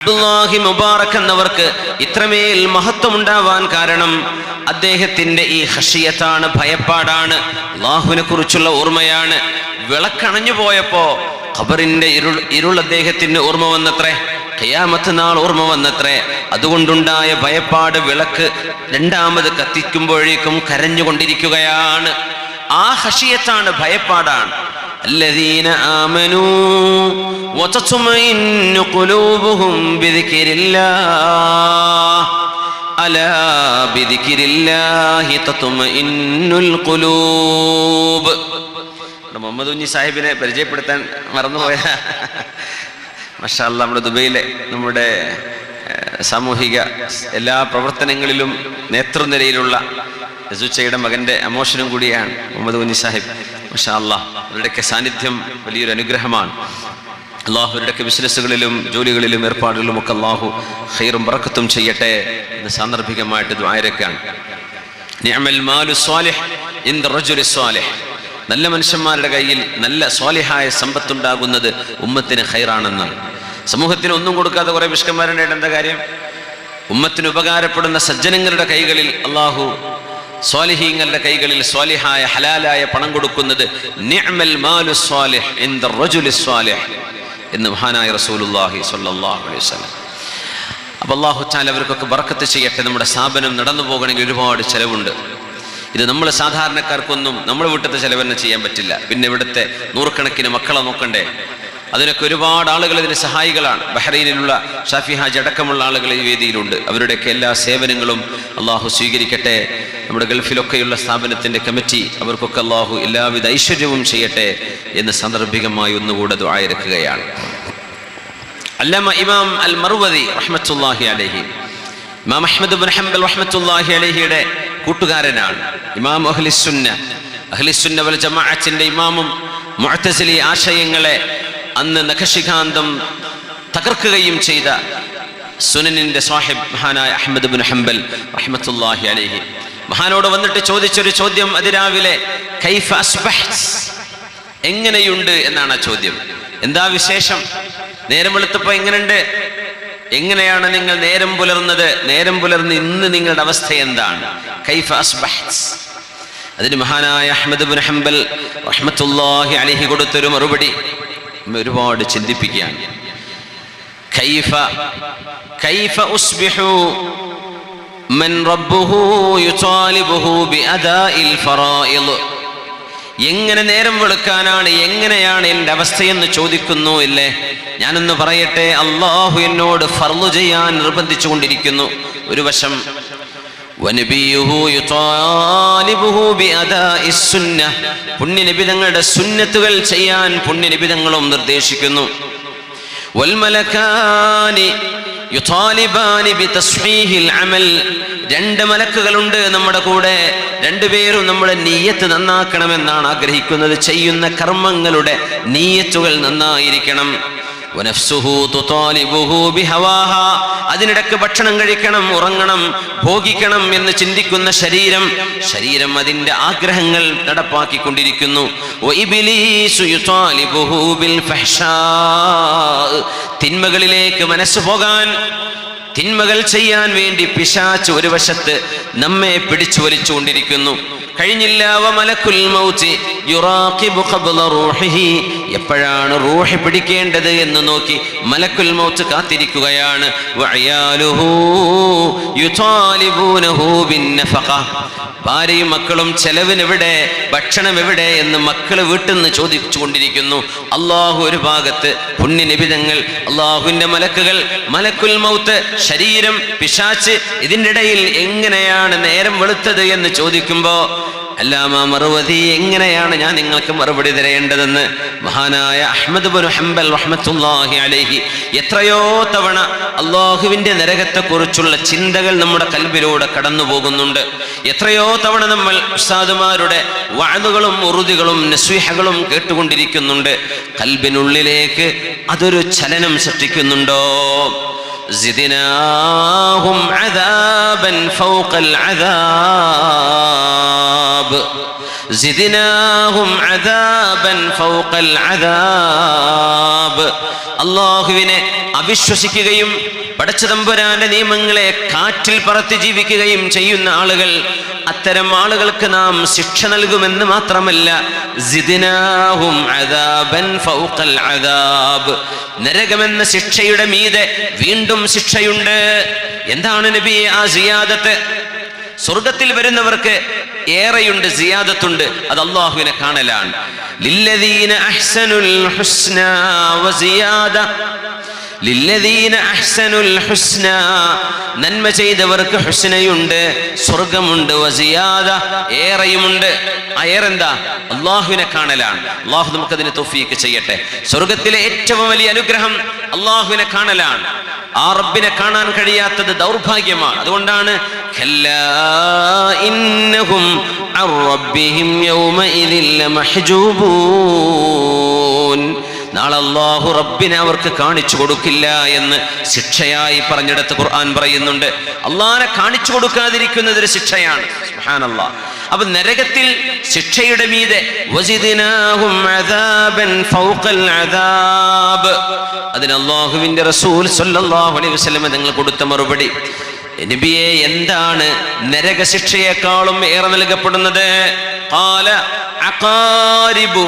അബ്ദുല്ലാഹി മുബാറക് എന്നവർക്ക് ഇത്രമേൽ മഹത്വമുണ്ടാവാൻ കാരണം അദ്ദേഹത്തിന്റെ ഈ ഖശിയത്താണ്, ഭയപ്പാടാണ്, അല്ലാഹുവിനെ കുറിച്ചുള്ള ഓർമ്മയാണ്. വിളക്കണഞ്ഞു പോയപ്പോ ഖബറിന്റെ ഇരുൾ അദ്ദേഹത്തിന് ഓർമ്മ വന്നത്രേ, ഖിയാമത്ത് നാൾ ഓർമ്മ വന്നത്രേ. അതുകൊണ്ടുണ്ടായ ഭയപ്പാട് വിളക്ക് രണ്ടാമത് കത്തിക്കുമ്പോഴേക്കും കരഞ്ഞുകൊണ്ടിരിക്കുകയാണ്. ആ ഖശിയത്താണ്, ഭയപ്പാടാണ്. الذين آمنوا وتطمئن قلوبهم بذكر الله ألا بذكر الله تطمئن القلوب. മുഹമ്മദ് കുഞ്ഞി സാഹിബിനെ പരിചയപ്പെടുത്താൻ മറന്നുപോയ മാഷാ അല്ലാഹ്, നമ്മുടെ ദുബൈയിലെ നമ്മുടെ സാമൂഹിക എല്ലാ പ്രവർത്തനങ്ങളിലും നേതൃനിരയിലുള്ള രസൂച്ചയുടെ മകന്റെ അമോഷനും കൂടിയാണ് മുഹമ്മദ് കുഞ്ഞി സാഹിബ്. മാഷാ അല്ലാഹ്, അവരുടെയൊക്കെ സാന്നിധ്യം വലിയൊരു അനുഗ്രഹമാണ്. അള്ളാഹു അവരുടെയൊക്കെ ബിസിനസ്സുകളിലും ജോലികളിലും ഏർപ്പാടുകളിലും ഒക്കെ അള്ളാഹു ഖൈറും ബറക്കത്തും ചെയ്യട്ടെ എന്ന് സാന്ദർഭികമായിട്ട് ദുആയിരക്കാണ്. നിഅമൽ മാലു സ്വാലിഹ് ഇൻദ റജുലി സ്വാലിഹ്. നല്ല മനുഷ്യന്മാരുടെ കയ്യിൽ നല്ല സ്വാലിഹായ സമ്പത്തുണ്ടാകുന്നത് ഉമ്മത്തിന് ഖൈറാണെന്നാണ്. സമൂഹത്തിന് ഒന്നും കൊടുക്കാതെ കുറെ പിശുക്കന്മാരുണ്ടായിട്ട് എന്താ കാര്യം? ഉമ്മത്തിന് ഉപകാരപ്പെടുന്ന സജ്ജനങ്ങളുടെ കൈകളിൽ അള്ളാഹു, സ്വാലിഹീങ്ങളുടെ കൈകളിൽ സ്വാലിഹായ ഹലാലായ പണം കൊടുക്കുന്നത് നിഅമൽ മാലു സ്വാലിഹ് ഇൻദ റജുലി സ്വാലിഹ് എന്ന് മഹാനായ റസൂലുള്ളാഹി സ്വല്ലല്ലാഹു അലൈഹി വസല്ലം. അപ്പോൾ അല്ലാഹു തആല അവർക്കൊക്കെ ബറക്കത്ത് ചെയ്യട്ടെ. നമ്മുടെ സ്ഥാപനം നടന്നു പോകണമെങ്കിൽ ഒരുപാട് ചെലവുണ്ട്. ഇത് നമ്മൾ സാധാരണക്കാർക്കൊന്നും നമ്മുടെ വീട്ടിലത്തെ ചെലവന്നെ ചെയ്യാൻ പറ്റില്ല. പിന്നെ ഇവിടുത്തെ നൂറുകണക്കിന് മക്കളെ നോക്കണ്ടേ? അതിനൊക്കെ ഒരുപാട് ആളുകൾ ഇതിന് സഹായികളാണ്. ബഹ്റൈനിലുള്ള ഷാഫി ഹാജി അടക്കമുള്ള ആളുകൾ ഈ വേദിയിലുണ്ട്. അവരുടെയൊക്കെ എല്ലാ സേവനങ്ങളും അള്ളാഹു സ്വീകരിക്കട്ടെ. നമ്മുടെ ഗൾഫിലൊക്കെയുള്ള സ്ഥാപനത്തിൻ്റെ കമ്മിറ്റി, അവർക്കൊക്കെ അള്ളാഹു എല്ലാവിധ ഐശ്വര്യവും ചെയ്യട്ടെ എന്ന് സാന്ദർഭികമായി ഒന്നുകൂടെ ദുആയിരക്കുകയാണ്. അല്ലാമ ഇമാം അൽ മർവദി റഹ്മത്തുള്ളാഹി അലൈഹി, ഇമാം അഹ്മദ് ഇബ്നു ഹംബൽ റഹ്മത്തുള്ളാഹി അലൈഹിയുടെ കൂട്ടുകാരനാണ്. ഇമാം അഹ്ലുസുന്ന വൽ ജമാഅത്തിന്റെ ഇമാമും മുഅ്തസിലി ആശയങ്ങളെ അന്ന് നഖശിഖാന്തം തകർക്കുകയും ചെയ്ത സുനനിന്റെ സാഹിബ് മഹാനായ അഹ്മദ് ഇബ്നു ഹംബൽ റഹ്മത്തുള്ളാഹി അലൈഹി മഹാനോട് വന്നിട്ട് ചോദിച്ചൊരു ചോദ്യം അതിരാവിലെ, കൈഫ അസ്ബഹ്ത്, എങ്ങനെയുണ്ട് എന്നാണ് ആ ചോദ്യം. എന്താ വിശേഷം? നേരം വെളുത്തപ്പോ എങ്ങനെയുണ്ട്? എങ്ങനെയാണ് നിങ്ങൾ നേരം പുലർന്നത്? നേരം പുലർന്ന് ഇന്ന് നിങ്ങളുടെ അവസ്ഥ എന്താണ്? കൈഫ അസ്ബഹ്ത്. അതിന് മഹാനായ അഹ്മദ് ഇബ്നു ഹംബൽ റഹ്മത്തുള്ളാഹി അലൈഹി കൊടുത്തൊരു മറുപടി ഒരുപാട് ചിന്തിപ്പിക്കുകയാണ്. കൈഫ ഉസ്ബിഹു മൻ റബ്ബുഹു യുതാലിബുഹു ബിഅദാഇൽ ഫറായിദ്. എങ്ങനെ നേരം വെളുക്കാനാണ്, എങ്ങനെയാണ് എൻ്റെ അവസ്ഥയെന്ന് ചോദിക്കുന്നു ഇല്ലേ? ഞാനൊന്ന് പറയട്ടെ, അള്ളാഹു എന്നോട് ഫർള് ചെയ്യാൻ നിർബന്ധിച്ചു കൊണ്ടിരിക്കുന്നു ഒരു വശം, വനബിയുഹു യുതാലിബുഹു ബിഅദാഇസ് സുന്നഹ്, പുണ്യനിബിതങ്ങളുടെ സുന്നത്തുകൾ ചെയ്യാൻ പുണ്യനിബിതങ്ങളും നിർദ്ദേശിക്കുന്നു. വൽമലകാനി യുതാലിബാനി ബിതസ്ഹീഹിൽ അമൽ, രണ്ട് മലക്കുകളുണ്ട് നമ്മുടെ കൂടെ, രണ്ടുപേരും നമ്മുടെ നീയത്ത് നന്നാക്കണമെന്നാണ് ആഗ്രഹിക്കുന്നത്. ചെയ്യുന്ന കർമ്മങ്ങളുടെ നീയത്തുകൾ നന്നായിരിക്കണം. വനഫ്സുഹു തുതാലിബുഹു ബിഹവാഹ, അതിനിടക്ക് ഭക്ഷണം കഴിക്കണം, ഉറങ്ങണം, ഭോഗിക്കണം എന്ന് ചിന്തിക്കുന്ന ശരീരം അതിന്റെ ആഗ്രഹങ്ങൾ നടപ്പാക്കിക്കൊണ്ടിരിക്കുന്നു. വഇബ്ലീസു യുതാലിബുഹു ബിൽ ഫഹ്ശാ, തിന്മകളിലേക്ക് മനസ്സ് പോകാൻ, തിന്മകൾ ചെയ്യാൻ വേണ്ടി പിശാച് ഒരു വശത്ത് നമ്മെ പിടിച്ചു വലിച്ചുകൊണ്ടിരിക്കുന്നു. കഴിഞ്ഞില്ല, വമലക്കുൽ മൗതി യുറാഖിബു ഖബ്ല റൂഹിഹി, എപ്പോഴാണ് റൂഹ് പിടിക്കേണ്ടത് എന്ന് നോക്കി മലക്കുൽ മൗത്ത് കാത്തിരിക്കുകയാണ്. വഅയാലുഹു യുതാലിബൂനഹു ബിന്നഫഖ, ഭാര്യയും മക്കളും ചെലവിനെവിടെ, ഭക്ഷണം എവിടെ എന്ന് മക്കള് വീട്ടിൽ നിന്ന് ചോദിച്ചു കൊണ്ടിരിക്കുന്നു. അള്ളാഹു ഒരു ഭാഗത്ത്, പുണ്യനിബിതങ്ങൾ, അള്ളാഹുവിന്റെ മലക്കുകൾ, മലക്കുൽ മൗത്ത്, ശരീരം, പിശാച്, ഇതിൻ്റെ ഇടയിൽ എങ്ങനെയാണ് നേരം വെളുത്തത് എന്ന് ചോദിക്കുമ്പോ അല്ലാമ മർവദി, എങ്ങനെയാണ് ഞാൻ നിങ്ങൾക്ക് മറുപടി തരേണ്ടതെന്ന് മഹാനായ അഹ്മദ് ഇബ്നു ഹംബൽ റഹ്മത്തുള്ളാഹി അലൈഹി എത്രയോ തവണ അള്ളാഹുവിന്റെ നരകത്തെക്കുറിച്ചുള്ള ചിന്തകൾ നമ്മുടെ കൽബിലൂടെ കടന്നു പോകുന്നുണ്ട്. എത്രയോ തവണ നമ്മൾ ഉസ്താദുമാരുടെ വഅദുകളും ഉറുദികളും നസ്വീഹകളും കേട്ടുകൊണ്ടിരിക്കുന്നുണ്ട്. കൽബിനുള്ളിലേക്ക് അതൊരു ചലനം സൃഷ്ടിക്കുന്നുണ്ടോ? സിദ്നാഹും അദാബൻ ഫൗഖൽ അദാബ് സിദ്നാഹും അദാബൻ ഫൗഖൽ അദാബ്. അല്ലാഹുവിനെ അവിശ്വസിക്കുകയും പടച്ചതമ്പുരാന്റെ നിയമങ്ങളെ കാറ്റിൽ പറത്തി ജീവിക്കുകയും ചെയ്യുന്ന ആളുകൾ, അത്തരം ആളുകൾക്ക് നാം ശിക്ഷ നൽകുമെന്ന് മാത്രമല്ല, സിദ്നാഹും അദാബൻ ഫൗഖൽ അദാബ്, നരകമെന്ന ശിക്ഷയുടെ മീതെ വീണ്ടും ശിക്ഷയുണ്ട്. എന്താണ് നബിയെ ആ സിയാദത്ത്? സ്വർഗത്തിൽ വരുന്നവർക്ക് ഏറെയുണ്ട്, സിയാദത്തുണ്ട്. അത് അല്ലാഹുവിനെ കാണലാണ്. ലില്ലദീന അഹ്സനുൽ ഹുസ്നാ വസിയാദ, ലില്ലദീന അഹ്സനുൽ ഹുസ്നാ, നന്മ ചെയ്തവർക്ക് ഹുസ്നയുണ്ട്, സ്വർഗമുണ്ട്, വസിയാദ, ഏറെയുമുണ്ട്. ആ ഏറെന്താ? അല്ലാഹുവിനെ കാണലാണ്. അല്ലാഹു നമുക്കതിന് തൗഫീഖ് ചെയ്യട്ടെ. സ്വർഗത്തിലെ ഏറ്റവും വലിയ അനുഗ്രഹം അല്ലാഹുവിനെ കാണലാണ്. ആ റബ്ബിനെ കാണാൻ കഴിയാത്തത് ദൗർഭാഗ്യമാണ്. അതുകൊണ്ടാണ് ഖല്ലാ ഇന്നഹും അൻ റബ്ബിഹിം യൗമഇദിൻ ലമഹ്ജൂബൂൻ, നാളെ അല്ലാഹു റബ്ബിനെ അവർക്ക് കാണിച്ചു കൊടുക്കില്ല എന്ന് ശിക്ഷയായി പറഞ്ഞിടത്ത് ഖുർആൻ പറയുന്നുണ്ട്. അല്ലാഹനെ കാണിച്ചു കൊടുക്കാതിരിക്കുന്നത് ഒരു ശിക്ഷയാണ്. സുബ്ഹാനല്ലാഹ്. അപ്പൊ നരകത്തിൽ ശിക്ഷയുടെ മീതെ വസിദ്നാഹും അദാബൻ ഫൗഖൽ അദാബ്. അതിന് അല്ലാഹുവിന്റെ റസൂൽ സ്വല്ലല്ലാഹു അലൈഹി വസല്ലം തങ്ങൾ കൊടുത്ത മറുപടി, നബിയെ എന്താണ് നരകശിക്ഷയെക്കാളും ഏറെ നൽകപ്പെടുന്നത്? ഖാല അഖാരിബു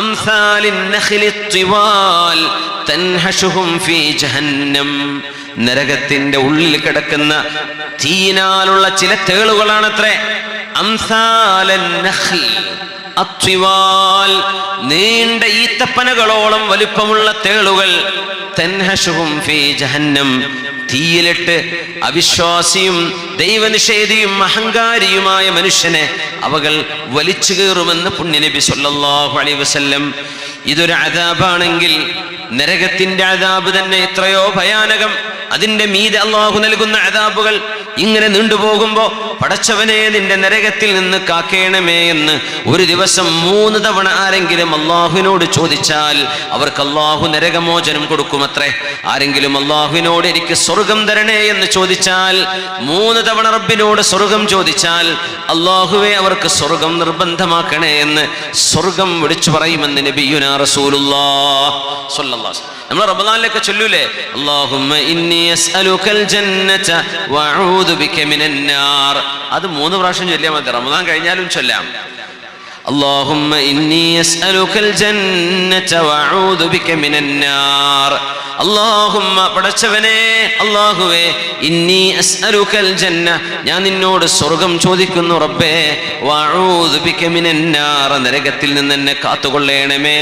അംസാലിൻ നഖ്ലി ത്വിവാൽ തൻഹശുഹും ഫീ ജഹന്നം. നരകത്തിന്റെ ഉള്ളിൽ കിടക്കുന്ന തീനാലുള്ള ചില തേളുകളാണത്രേ അംസാലൻ നഖ്ൽ അത്വിവാൽ, നീണ്ട ഈത്തപ്പനകളോളം വലുപ്പമുള്ള തേളുകൾ. തൻഹശുഹും ഫീ ജഹന്നം, തീയിലിട്ട് അവിശ്വാസിയും ദൈവനിഷേധിയും അഹങ്കാരിയുമായ മനുഷ്യനെ അവകൾ വലിച്ചു കീറുമെന്ന് പുണ്യനബി സല്ലല്ലാഹു അലൈഹി വസല്ലം. ഇതൊരു അദാബാണെങ്കിൽ നരകത്തിന്റെ അദാബ് തന്നെ എത്രയോ ഭയാനകം. അതിന്റെ മീതെ അല്ലാഹു നൽകുന്ന അദാബുകൾ ഇങ്ങനെ നീണ്ടുപോകുമ്പോ, പടച്ചവനെ നിന്റെ നരകത്തിൽ നിന്ന് കാക്കേണമേ എന്ന് ഒരു ദിവസം 3 തവണ ആരെങ്കിലും അല്ലാഹുവിനോട് ചോദിച്ചാൽ അവർക്ക് അല്ലാഹു നരകമോചനം കൊടുക്കുമത്രേ. ആരെങ്കിലും അല്ലാഹുവിനോട് എനിക്ക് സ്വർഗം തരണേ എന്ന് ചോദിച്ചാൽ, 3 തവണ റബ്ബിനോട് സ്വർഗം ചോദിച്ചാൽ അല്ലാഹുവേ അവർക്ക് സ്വർഗം നിർബന്ധമാക്കണേ എന്ന് സ്വർഗം വിളിച്ചു പറയുമെന്ന് നബിയുനാ റസൂലുള്ളാഹ് സ്വല്ലല്ലാഹു അലൈഹി വസല്ലം. നമ്മൾ റമദാനിലൊക്കെ ചൊല്ലൂലേ, അല്ലാഹുമ്മ ഇന്നി അസ്അലുകൽ ജന്നത വഅഊദു ബിക മിനൻ നാർ. അത് 3 പ്രാവശ്യം ചൊല്ലിയാൽ മതി. റമദാൻ കഴിഞ്ഞാലും ചൊല്ലാം. അല്ലാഹുമ്മ ഇന്നി അസ്അലുകൽ ജന്നത വഅഊദു ബിക മിനൻ നാർ. അല്ലാഹുമ്മ, പടച്ചവനെ, അല്ലാഹുവേ, ഇന്നി അസ്അലുകൽ ജന്ന, ഞാൻ നിന്നോട് സ്വർഗം ചോദിക്കുന്നു റബ്ബേ, വഅഊദു ബിക മിനൻ നാർ, നരകത്തിൽ നിന്ന് എന്നെ കാത്തുകൊള്ളണമേ,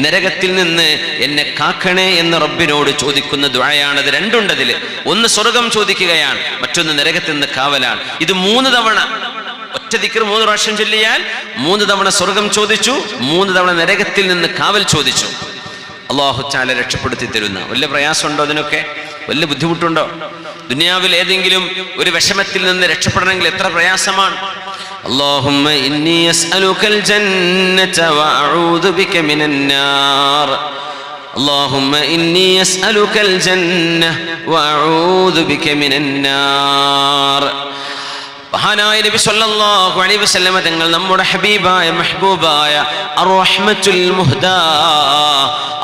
നരകത്തിൽ നിന്ന് എന്നെ കാക്കണേ എന്ന് റബ്ബിനോട് ചോദിക്കുന്ന ദുആയാണ്. അത് രണ്ടുണ്ട് അതിൽ. ഒന്ന് സ്വർഗം ചോദിക്കുകയാണ്, മറ്റൊന്ന് നരകത്തിൽ നിന്ന് കാവലാണ്. ഇത് 3 തവണ ഒറ്റ ദിക്ർ 3 പ്രാവശ്യം ചൊല്ലിയാൽ 3 തവണ സ്വർഗം ചോദിച്ചു, 3 തവണ നരകത്തിൽ നിന്ന് കാവൽ ചോദിച്ചു. അല്ലാഹു തആല രക്ഷപ്പെടുത്തി തരുന്ന. വല്ല പ്രയാസമുണ്ടോ? അതിനൊക്കെ വല്ല ബുദ്ധിമുട്ടുണ്ടോ? ദുനിയാവിൽ ഏതെങ്കിലും ഒരു വിഷമത്തിൽ നിന്ന് രക്ഷപ്പെടണമെങ്കിൽ എത്ര പ്രയാസമാണ്. അല്ലാഹുമ്മ ഇന്നി അസ്അലുകൽ ജന്നത വഅഊദു ബിക മിനൻ നാർ. അല്ലാഹുമ്മ ഇന്നി അസ്അലുകൽ ജന്ന വഅഊദു ബിക മിനൻ നാർ. മഹാനായ നബി സല്ലല്ലാഹു അലൈഹി വസല്ലം തങ്ങൾ നമ്മുടെ ഹബീബായ മെഹബൂബായ അർറഹ്മത്തുൽ മുഹ്ദാ,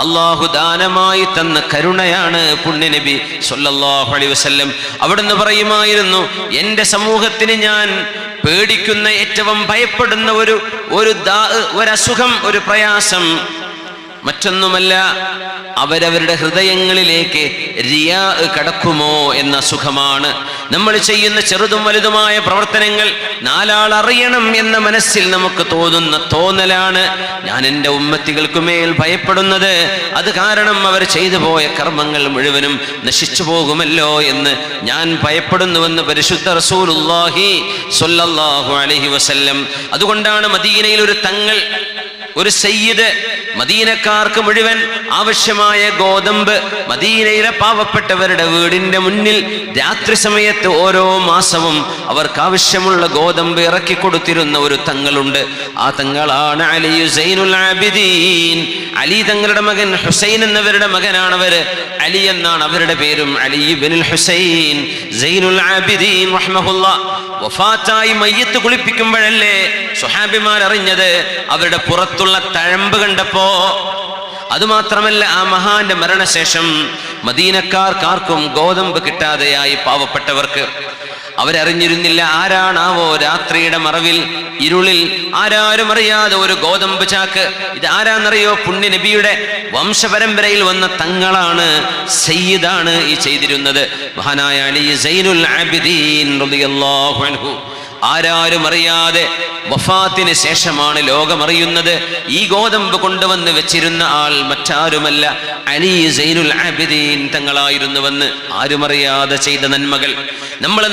അല്ലാഹു ദാനമായി തന്ന കരുണയാണ് പുണ്യ നബി സല്ലല്ലാഹു അലൈഹി വസല്ലം. അവിടുന്ന് പറയുമായിരുന്നു, എൻ്റെ സമൂഹത്തിന് ഞാൻ പേടിക്കുന്ന, ഏറ്റവും ഭയപ്പെടുന്ന ഒരു അസുഖം, ഒരു പ്രയാസം മറ്റൊന്നുമല്ല, അവരവരുടെ ഹൃദയങ്ങളിലേക്ക് റിയാ കടക്കുമോ എന്ന സുഖമാണ്. നമ്മൾ ചെയ്യുന്ന ചെറുതും വലുതുമായ പ്രവർത്തനങ്ങൾ 4 ആൾ അറിയണം എന്ന മനസ്സിൽ നമുക്ക് തോന്നുന്ന തോന്നലാണ്. ഞാൻ എൻ്റെ ഉമ്മത്തികൾക്കുമേൽ ഭയപ്പെടുന്നത് അത് കാരണം അവർ ചെയ്തു പോയ കർമ്മങ്ങൾ മുഴുവനും നശിച്ചു പോകുമല്ലോ എന്ന് ഞാൻ ഭയപ്പെടുന്നുവെന്ന് പരിശുദ്ധ റസൂലുള്ളാഹി സ്വല്ലല്ലാഹു അലൈഹി വസല്ലം. അതുകൊണ്ടാണ് മദീനയിൽ ഒരു തങ്ങൾ, ഒരു സയ്യിദ്, മദീനക്കാർക്ക് മുഴുവൻ ആവശ്യമായ ഗോതമ്പ് മദീനയിലെ പാവപ്പെട്ടവരുടെ വീടിന്റെ മുന്നിൽ രാത്രി സമയത്ത് ഓരോ മാസവും അവർക്ക് ആവശ്യമുള്ള ഗോതമ്പ് ഇറക്കി കൊടുത്തിരുന്ന ഒരു തങ്ങളുണ്ട്. ആ തങ്ങളാണ് അലി സൈനുൽ ആബിദീൻ. അലി തങ്ങളുടെ മകൻ ഹുസൈൻ എന്നവരുടെ മകനാണവര്. അലി എന്നാണ് അവരുടെ പേരും. അലി ഇബ്നുൽ ഹുസൈൻ സൈനുൽ ആബിദീൻ റഹ്മഹുല്ലാഹ്. വഫാത്തായി മയ്യത്ത് കുളിപ്പിക്കുമ്പോഴല്ലേ സ്വഹാബിമാർ അറിഞ്ഞത് അവരുടെ പുറത്തുള്ള തഴമ്പ് കണ്ടപ്പോ. അതുമാത്രമല്ല, ആ മഹാന്റെ മരണശേഷം മദീനക്കാർക്കാർക്കും ഗോതമ്പ് കിട്ടാതെയായി. പാവപ്പെട്ടവർക്ക് അവരറിഞ്ഞിരുന്നില്ല ആരാണാവോ രാത്രിയുടെ മറവിൽ ഇരുളിൽ ആരാരും അറിയാതെ ഒരു ഗോതമ്പ് ചാക്ക്. ഇത് ആരാന്നറിയോ? പുണ്യ നബിയുടെ വംശപരമ്പരയിൽ വന്ന തങ്ങളാണ്, സയ്യിദാണ് ഈ ചെയ്തിരുന്നത്. മഹാനായ അലി സൈനുൽ ആബിദീൻ റളിയല്ലാഹു അൻഹു ആരാരും അറിയാതെ വഫാത്തിന് ശേഷമാണ് ലോകമറിയുന്നത്. ഈ ഗോതമ്പ് കൊണ്ടുവന്ന് വെച്ചിരുന്ന ആൾ മറ്റാരുമല്ല, അലി സൈനുൽ ആബിദീൻ തങ്ങളായിരുന്നുവെന്ന് ആരുമറിയാതെ ചെയ്ത നന്മകൾ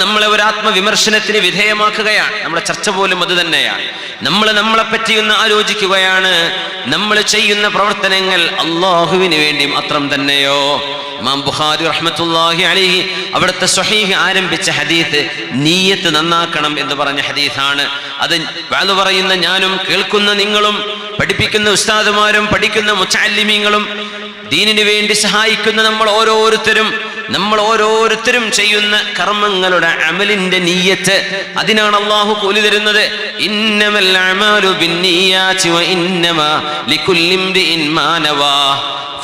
നമ്മളെ ഒരു ആത്മവിമർശനത്തിന് വിധേയമാക്കുകയാണ്. നമ്മുടെ ചർച്ച പോലും അത് തന്നെയാണ്. നമ്മളെ പറ്റിയൊന്ന് ആലോചിക്കുകയാണ്. നമ്മൾ ചെയ്യുന്ന പ്രവർത്തനങ്ങൾ അള്ളാഹുവിന് വേണ്ടി മാത്രം തന്നെയോ? ഇമാം ബുഖാരി റഹ്മത്തുള്ളാഹി അലൈഹി അവിടുത്തെ സ്വഹീഹ് ആരംഭിച്ച ഹദീസ് നിയ്യത്ത് നന്നാക്കണം എന്ന് പറഞ്ഞ ഹദീസാണ്. അത് വഅദ് പറയുന്ന ഞാനും കേൾക്കുന്ന നിങ്ങളും പഠിപ്പിക്കുന്ന ഉസ്താദുമാരും പഠിക്കുന്ന മുതഅല്ലിമീങ്ങളും ദീനിനു വേണ്ടി സഹായിക്കുന്ന നമ്മൾ ഓരോരുത്തരും ചെയ്യുന്ന കർമ്മങ്ങളുടെ അമലിന്റെ നിയ്യത്ത്, അതിനാണ് അല്ലാഹു കൂലി തരുന്നത്. ഇന്നമൽ അഅമാലു ബിന്നിയ്യാതി വ ഇന്നമാ ലികുല്ലി ഇംരിഇൻ മാ നവാ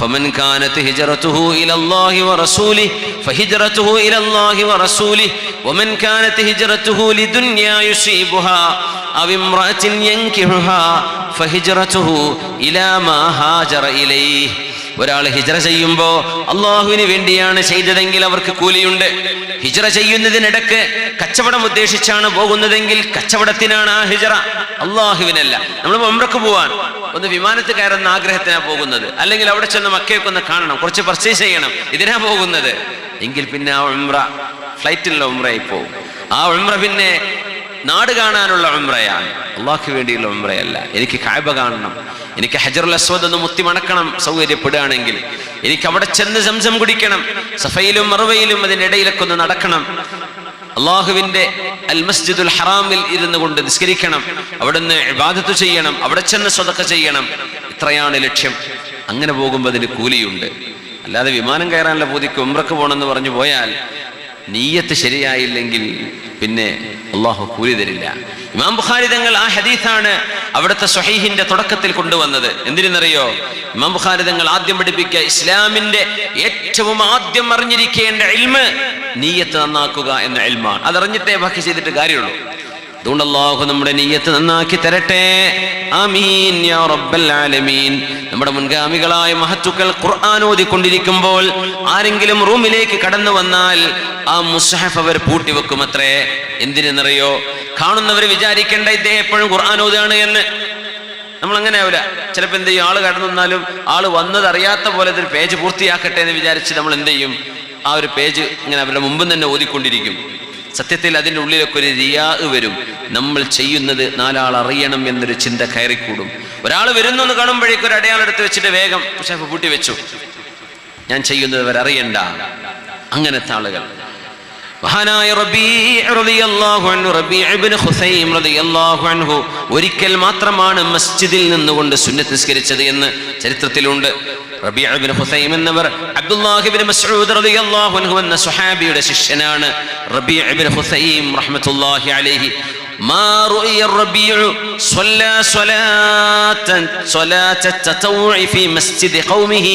فمن كانت هجرته إلى الله ورسوله فهجرته إلى الله ورسوله ومن كانت هجرته لدنيا يصيبها أو امرأة ينكحها فهجرته إلى ما هاجر إليه. ഒരാൾ ഹിജ്റ ചെയ്യുമ്പോൾ അള്ളാഹുവിന് വേണ്ടിയാണ് ചെയ്തതെങ്കിൽ അവർക്ക് കൂലിയുണ്ട്. ഹിജ്റ ചെയ്യുന്നതിനിടക്ക് കച്ചവടം ഉദ്ദേശിച്ചാണ് പോകുന്നതെങ്കിൽ കച്ചവടത്തിനാണ് ആ ഹിജ്റ, അള്ളാഹുവിനല്ല. നമ്മൾ ഉംറക്ക് പോവാൻ ഒന്ന് വിമാനത്തിൽ കയറുന്ന ആഗ്രഹത്തിനാണ് പോകുന്നത്, അല്ലെങ്കിൽ അവിടെ ചെന്ന് മക്കയൊക്കെ ഒന്ന് കാണണം, കുറച്ച് പർച്ചേസ് ചെയ്യണം, ഇതിനാ പോകുന്നത് എങ്കിൽ പിന്നെ ആ ഉംറ ഫ്ലൈറ്റിലുള്ള ഉംറയായി പോകും. ആ ഉംറ പിന്നെ നാട് കാണാനുള്ള ഉംറയാണ്, അള്ളാഹ്ക്ക് വേണ്ടിയുള്ള ഉംറയല്ല. എനിക്ക് കഅബ കാണണം, എനിക്ക് ഹജറുൽ അസ്വദ് ഒന്ന് മുത്തി മണക്കണം സൗകര്യപ്പെടുകയാണെങ്കിൽ, എനിക്ക് അവിടെ ചെന്ന് സംസം കുടിക്കണം, സഫയിലും മർവയിലും അതിൻ്റെ ഇടയിലൊക്കെ ഒന്ന് നടക്കണം, അള്ളാഹുവിന്റെ അൽ മസ്ജിദുൽ ഹറാമിൽ ഇരുന്നു കൊണ്ട് നിസ്കരിക്കണം, അവിടുന്ന് ഇബാദത്ത് ചെയ്യണം, അവിടെ ചെന്ന് സ്വതക്ക ചെയ്യണം. ഇത്രയാണ് ലക്ഷ്യം. അങ്ങനെ പോകുമ്പോൾ അതിന് കൂലിയുണ്ട്. അല്ലാതെ വിമാനം കയറാനുള്ള പൂതിക്ക് ഉംറക്ക് പോകണമെന്ന് പറഞ്ഞു പോയാൽ നിയ്യത്ത് ശരിയായില്ലെങ്കിൽ പിന്നെ അള്ളാഹു കൂലി തരില്ല. ഇമാം ബുഖാരി തങ്ങൾ ആ ഹദീസാണ് അവിടുത്തെ സ്വഹീഹിന്റെ തുടക്കത്തിൽ കൊണ്ടുവന്നത്. എന്തിനെന്നറിയോ? ഇമാം ബുഖാരി തങ്ങൾ ആദ്യം പഠിപ്പിക്കുക, ഇസ്ലാമിന്റെ ഏറ്റവും ആദ്യം അറിഞ്ഞിരിക്കേണ്ട ഇൽമ് നിയ്യത്ത് നന്നാക്കുക എന്ന ഇൽമാണ്. അതറിഞ്ഞിട്ടേ ബാക്കി ചെയ്തിട്ട് കാര്യമുള്ളൂ. അതുകൊണ്ട് അല്ലാഹു നമ്മുടെ നിയ്യത്ത് നന്നാക്കി തരട്ടെ. ആമീൻ യാ റബ്ബൽ ആലമീൻ. നമ്മുടെ മുൻഗാമികളായ മഹത്തുക്കൾ ഖുർആൻ ഓതിക്കൊണ്ടിരിക്കുമ്പോൾ ആരെങ്കിലും റൂമിലേക്ക് കടന്നു വന്നാൽ ആ മുസ്ഹഫ് അവർ പൂട്ടിവെക്കുമത്രേ. എന്തിനെന്നറിയോ? കാണുന്നവർ വിചാരിക്കേണ്ട ഇദ്ദേഹം എപ്പോഴും ഖുർആൻ ഓതുകയാണ് എന്ന്. നമ്മൾ അങ്ങനെ ആവില്ല. ചിലപ്പോൾ എന്ത് ചെയ്യും, ആള് കടന്നു വന്നാലും ആള് വന്നത് അറിയാത്ത പോലെ ഒരു പേജ് പൂർത്തിയാക്കട്ടെ എന്ന് വിചാരിച്ച് നമ്മൾ എന്ത് ചെയ്യും, ആ ഒരു പേജ് ഇങ്ങനെ അവരുടെ മുമ്പ് തന്നെ ഓതിക്കൊണ്ടിരിക്കും. സത്യത്തിൽ അതിൻ്റെ ഉള്ളിലൊക്കെ ഒരു റിയാ വരും. നമ്മൾ ചെയ്യുന്നത് നാലാൾ അറിയണം എന്നൊരു ചിന്ത കയറിക്കൂടും. ഒരാൾ വരുന്നെന്ന് കാണുമ്പോഴേക്കും ഒരു അടയാളം എടുത്ത് വെച്ചിട്ട് വേഗം മുസ്ഹഫ് പൂട്ടി വെച്ചു, ഞാൻ ചെയ്യുന്നത് അവരറിയണ്ട. അങ്ങനത്തെ ആളുകൾ. മഹാനായ റബീഅ് റളിയല്ലാഹു അൻഹു, റബീഅ് ഇബ്നു ഖുസൈം റളിയല്ലാഹു അൻഹു ഒരിക്കൽ മാത്രമാണ് മസ്ജിദിൽ നിന്നുകൊണ്ട് സുന്നത്ത് നിസ്കരിച്ചത് എന്ന് ചരിത്രത്തിലുണ്ട്. റബീഅ് ഇബ്നു ഖുസൈം എന്നവർ അബ്ദുല്ലാഹി ഇബ്നു മസ്ഊദ് റളിയല്ലാഹു അൻഹു എന്ന സ്വഹാബിയുടെ ശിഷ്യനാണ്. റബീഅ് ഇബ്നു ഖുസൈം റഹ്മത്തുള്ളാഹി അലൈഹി ما رؤي الربيع صلى صلاة التطوع في مسجد قومه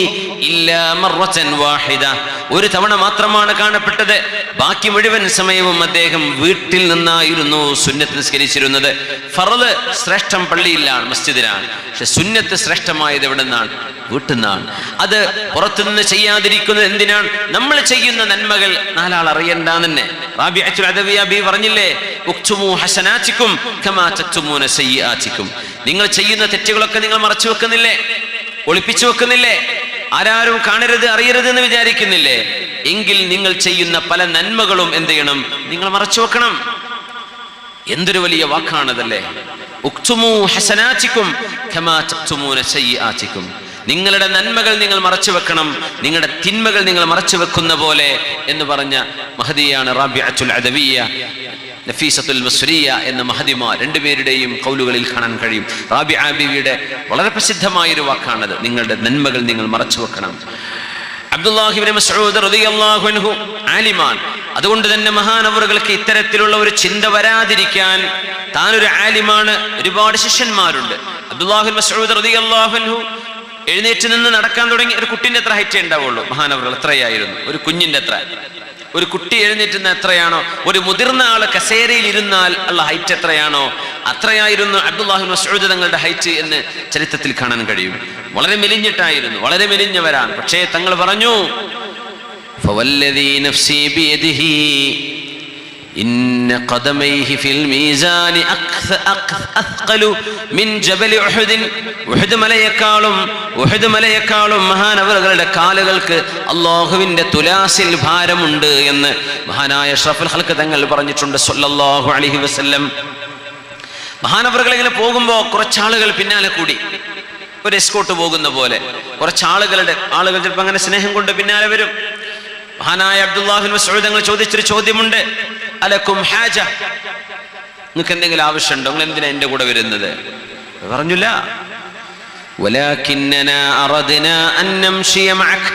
إلا مرة واحدة. ഒരു തവണ മാത്രമാണ് കാണപ്പെട്ടത്. ബാക്കി മുഴുവൻ സമയവും അദ്ദേഹം വീട്ടിൽ നിന്നായിരുന്നു സുന്നത്ത് നിസ്കരിച്ചിരുന്നത്. ഫർള് ശ്രേഷ്ഠം പള്ളിയിലാണ്, മസ്ജിദിലാണ്. പക്ഷെ സുന്നത്ത് ശ്രേഷ്ഠമായത് എവിടെ നിന്നാണ്? വീട്ടിൽ നിന്നാണ്. അത് പുറത്തുനിന്ന് ചെയ്യാതിരിക്കുന്നത് എന്തിനാണ്? നമ്മൾ ചെയ്യുന്ന നന്മകൾ നാലാൾ അറിയണ്ടാന്ന് തന്നെ. റാബിഅത്തുൽ അദവിയ ബി പറഞ്ഞില്ലേ, ഉക്തുമു ഹസനാതികും കമാ തക്തുമൂന സയ്യിആതികും. നിങ്ങൾ ചെയ്യുന്ന തെറ്റുകളൊക്കെ നിങ്ങൾ മറച്ചു വെക്കുന്നില്ലേ, ഒളിപ്പിച്ചു വെക്കുന്നില്ലേ, ആരാരും കാണരുത് അറിയരുത് എന്ന് വിചാരിക്കുന്നില്ലേ? എങ്കിൽ നിങ്ങൾ ചെയ്യുന്ന പല നന്മകളും എന്ത് ചെയ്യണം? നിങ്ങൾ മറച്ചു വെക്കണം. എന്തൊരു വലിയ വാക്കാണതല്ലേ. ഉക്തുമു ഹസനാതികും കമാ തക്തുമൂന സയ്യിആതികും. നിങ്ങളുടെ നന്മകൾ നിങ്ങൾ മറച്ചു വെക്കണം, നിങ്ങളുടെ തിന്മകൾ നിങ്ങൾ മറച്ചു വെക്കുന്ന പോലെ എന്ന് പറഞ്ഞ മഹദിയാണ് റാബിഅത്തുൽ അദവിയ, നഫീസത്തുൽ മസ്രിയ എന്ന മഹദിമാർ. രണ്ടുപേരുടെയും ഖൗലുകളിൽ കാണാൻ കഴിയും. റാബിഅ ബീവിയുടെ വളരെ പ്രസിദ്ധമായൊരു വാക്കാണത്, നിങ്ങളുടെ നന്മകൾ നിങ്ങൾ മറച്ചു വെക്കണം. അബ്ദുല്ലാഹി ഇബ്നു മസ്ഊദ് റളിയല്ലാഹു അൻഹു ആലിമാൻ. അതുകൊണ്ട് തന്നെ മഹാനവറുകൾക്ക് ഇത്തരത്തിലുള്ള ഒരു ചിന്ത വരാതിരിക്കാൻ താനൊരു ആലിമാണ്, ഒരുപാട് ശിഷ്യന്മാരുണ്ട്. അബ്ദുല്ലാഹി ഇബ്നു മസ്ഊദ് റളിയല്ലാഹു അൻഹു എഴുന്നേറ്റ് നിന്ന് നടക്കാൻ തുടങ്ങി. ഒരു കുട്ടിന്റെ എത്ര ഹൈറ്റേ ഉണ്ടാവുള്ളൂ. മഹാനവറുകൾ എത്രയായിരുന്നു? ഒരു കുഞ്ഞിന്റെ എത്ര. ഒരു കുട്ടി എഴുന്നേറ്റുന്ന എത്രയാണോ, ഒരു മുതിർന്ന ആള് കസേരയിൽ ഇരുന്നാൽ ഉള്ള ഹൈറ്റ് എത്രയാണോ അത്രയായിരുന്നു അബ്ദുല്ലാഹി ഇബ്നു മസ്ഊദ് തങ്ങളുടെ ഹൈറ്റ് എന്ന് ചരിത്രത്തിൽ കാണാൻ കഴിയും. വളരെ മെലിഞ്ഞിട്ടായിരുന്നു, വളരെ മെലിഞ്ഞവരാണ്. പക്ഷേ തങ്ങൾ പറഞ്ഞു, ഫവല്ലദീ നഫ്സി ബിയദിഹി ഇന്ന ഖദമൈഹി ഫിൽ മീസാനി അത്ഖലു മിൻ ജബൽ ഉഹുദ്. ഉഹുദ് മലയേക്കാളും മഹാനവറുകളുടെ കാലുകൾക്ക് അല്ലാഹുവിന്റെ തുലാസിൽ ഭാരമുണ്ട് എന്ന് മഹാനായ അഷ്റഫുൽ ഖൽഖ് തങ്ങൾ പറഞ്ഞിട്ടുണ്ട് സ്വല്ലല്ലാഹു അലൈഹി വസല്ലം. മഹാനവറുകൾ ഇങ്ങനെ പോകുമ്പോൾ കുറച്ചാളുകൾ പിന്നാലെ കൂടി, ഒരു എസ്കോട്ട് പോകുന്ന പോലെ കുറച്ചാളുകൾ ചിലപ്പോൾ അങ്ങനെ സ്നേഹം കൊണ്ട് പിന്നാലെ വരും. മഹാനായ അബ്ദുല്ലാഹി ഇബ്നു മസ്ഊദ് തങ്ങൾ ചോദിച്ചൊരു ചോദ്യമുണ്ട്, അലക്കും ഹാജ, നിങ്ങൾക്ക് എന്തെങ്കിലും ആവശ്യമുണ്ടോ? നിങ്ങൾ എന്തിനാ എന്റെ കൂടെ വരുന്നത്? പറഞ്ഞില്ല. വലാകിന്നനാ അറദ്നാ അൻ നംശിയ മഅക,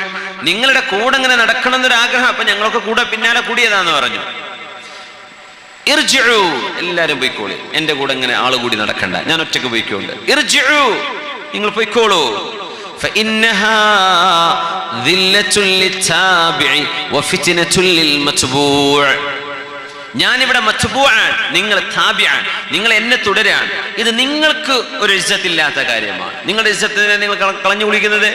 നിങ്ങളുടെ കൂടെ ഇങ്ങനെ നടക്കണം എന്നൊരു ആഗ്രഹം, അപ്പൊ ഞങ്ങളൊക്കെ കൂടെ പിന്നാലെ കൂടിയതാന്ന് പറഞ്ഞു. ഇർജിഉ, എല്ലാരും പോയിക്കോളി, എന്റെ കൂടെ ഇങ്ങനെ ആള് കൂടി നടക്കണ്ട, ഞാൻ ഒറ്റയ്ക്ക് പോയിക്കോണ്ട്. ഇർജിഉ, നിങ്ങൾ പോയിക്കോളൂ. ഫഇന്നഹാ ദില്ലത്തുൽ ലിത്താബിഇ വഫിത്നത്തുൽ ലിൽമത്ബൂഅ. ഞാനിവിടെ മത്ബൂഅൻ, നിങ്ങൾ താബിഅൻ, നിങ്ങൾ എന്നെ തുടരാൻ. ഇത് നിങ്ങൾക്ക് ഒരു ഇസ്സത്തില്ലാത്ത കാര്യമാണ്. നിങ്ങളുടെ ഇസ്സത്തിനെ നിങ്ങൾ കളഞ്ഞു കുളിക്കുന്നത്,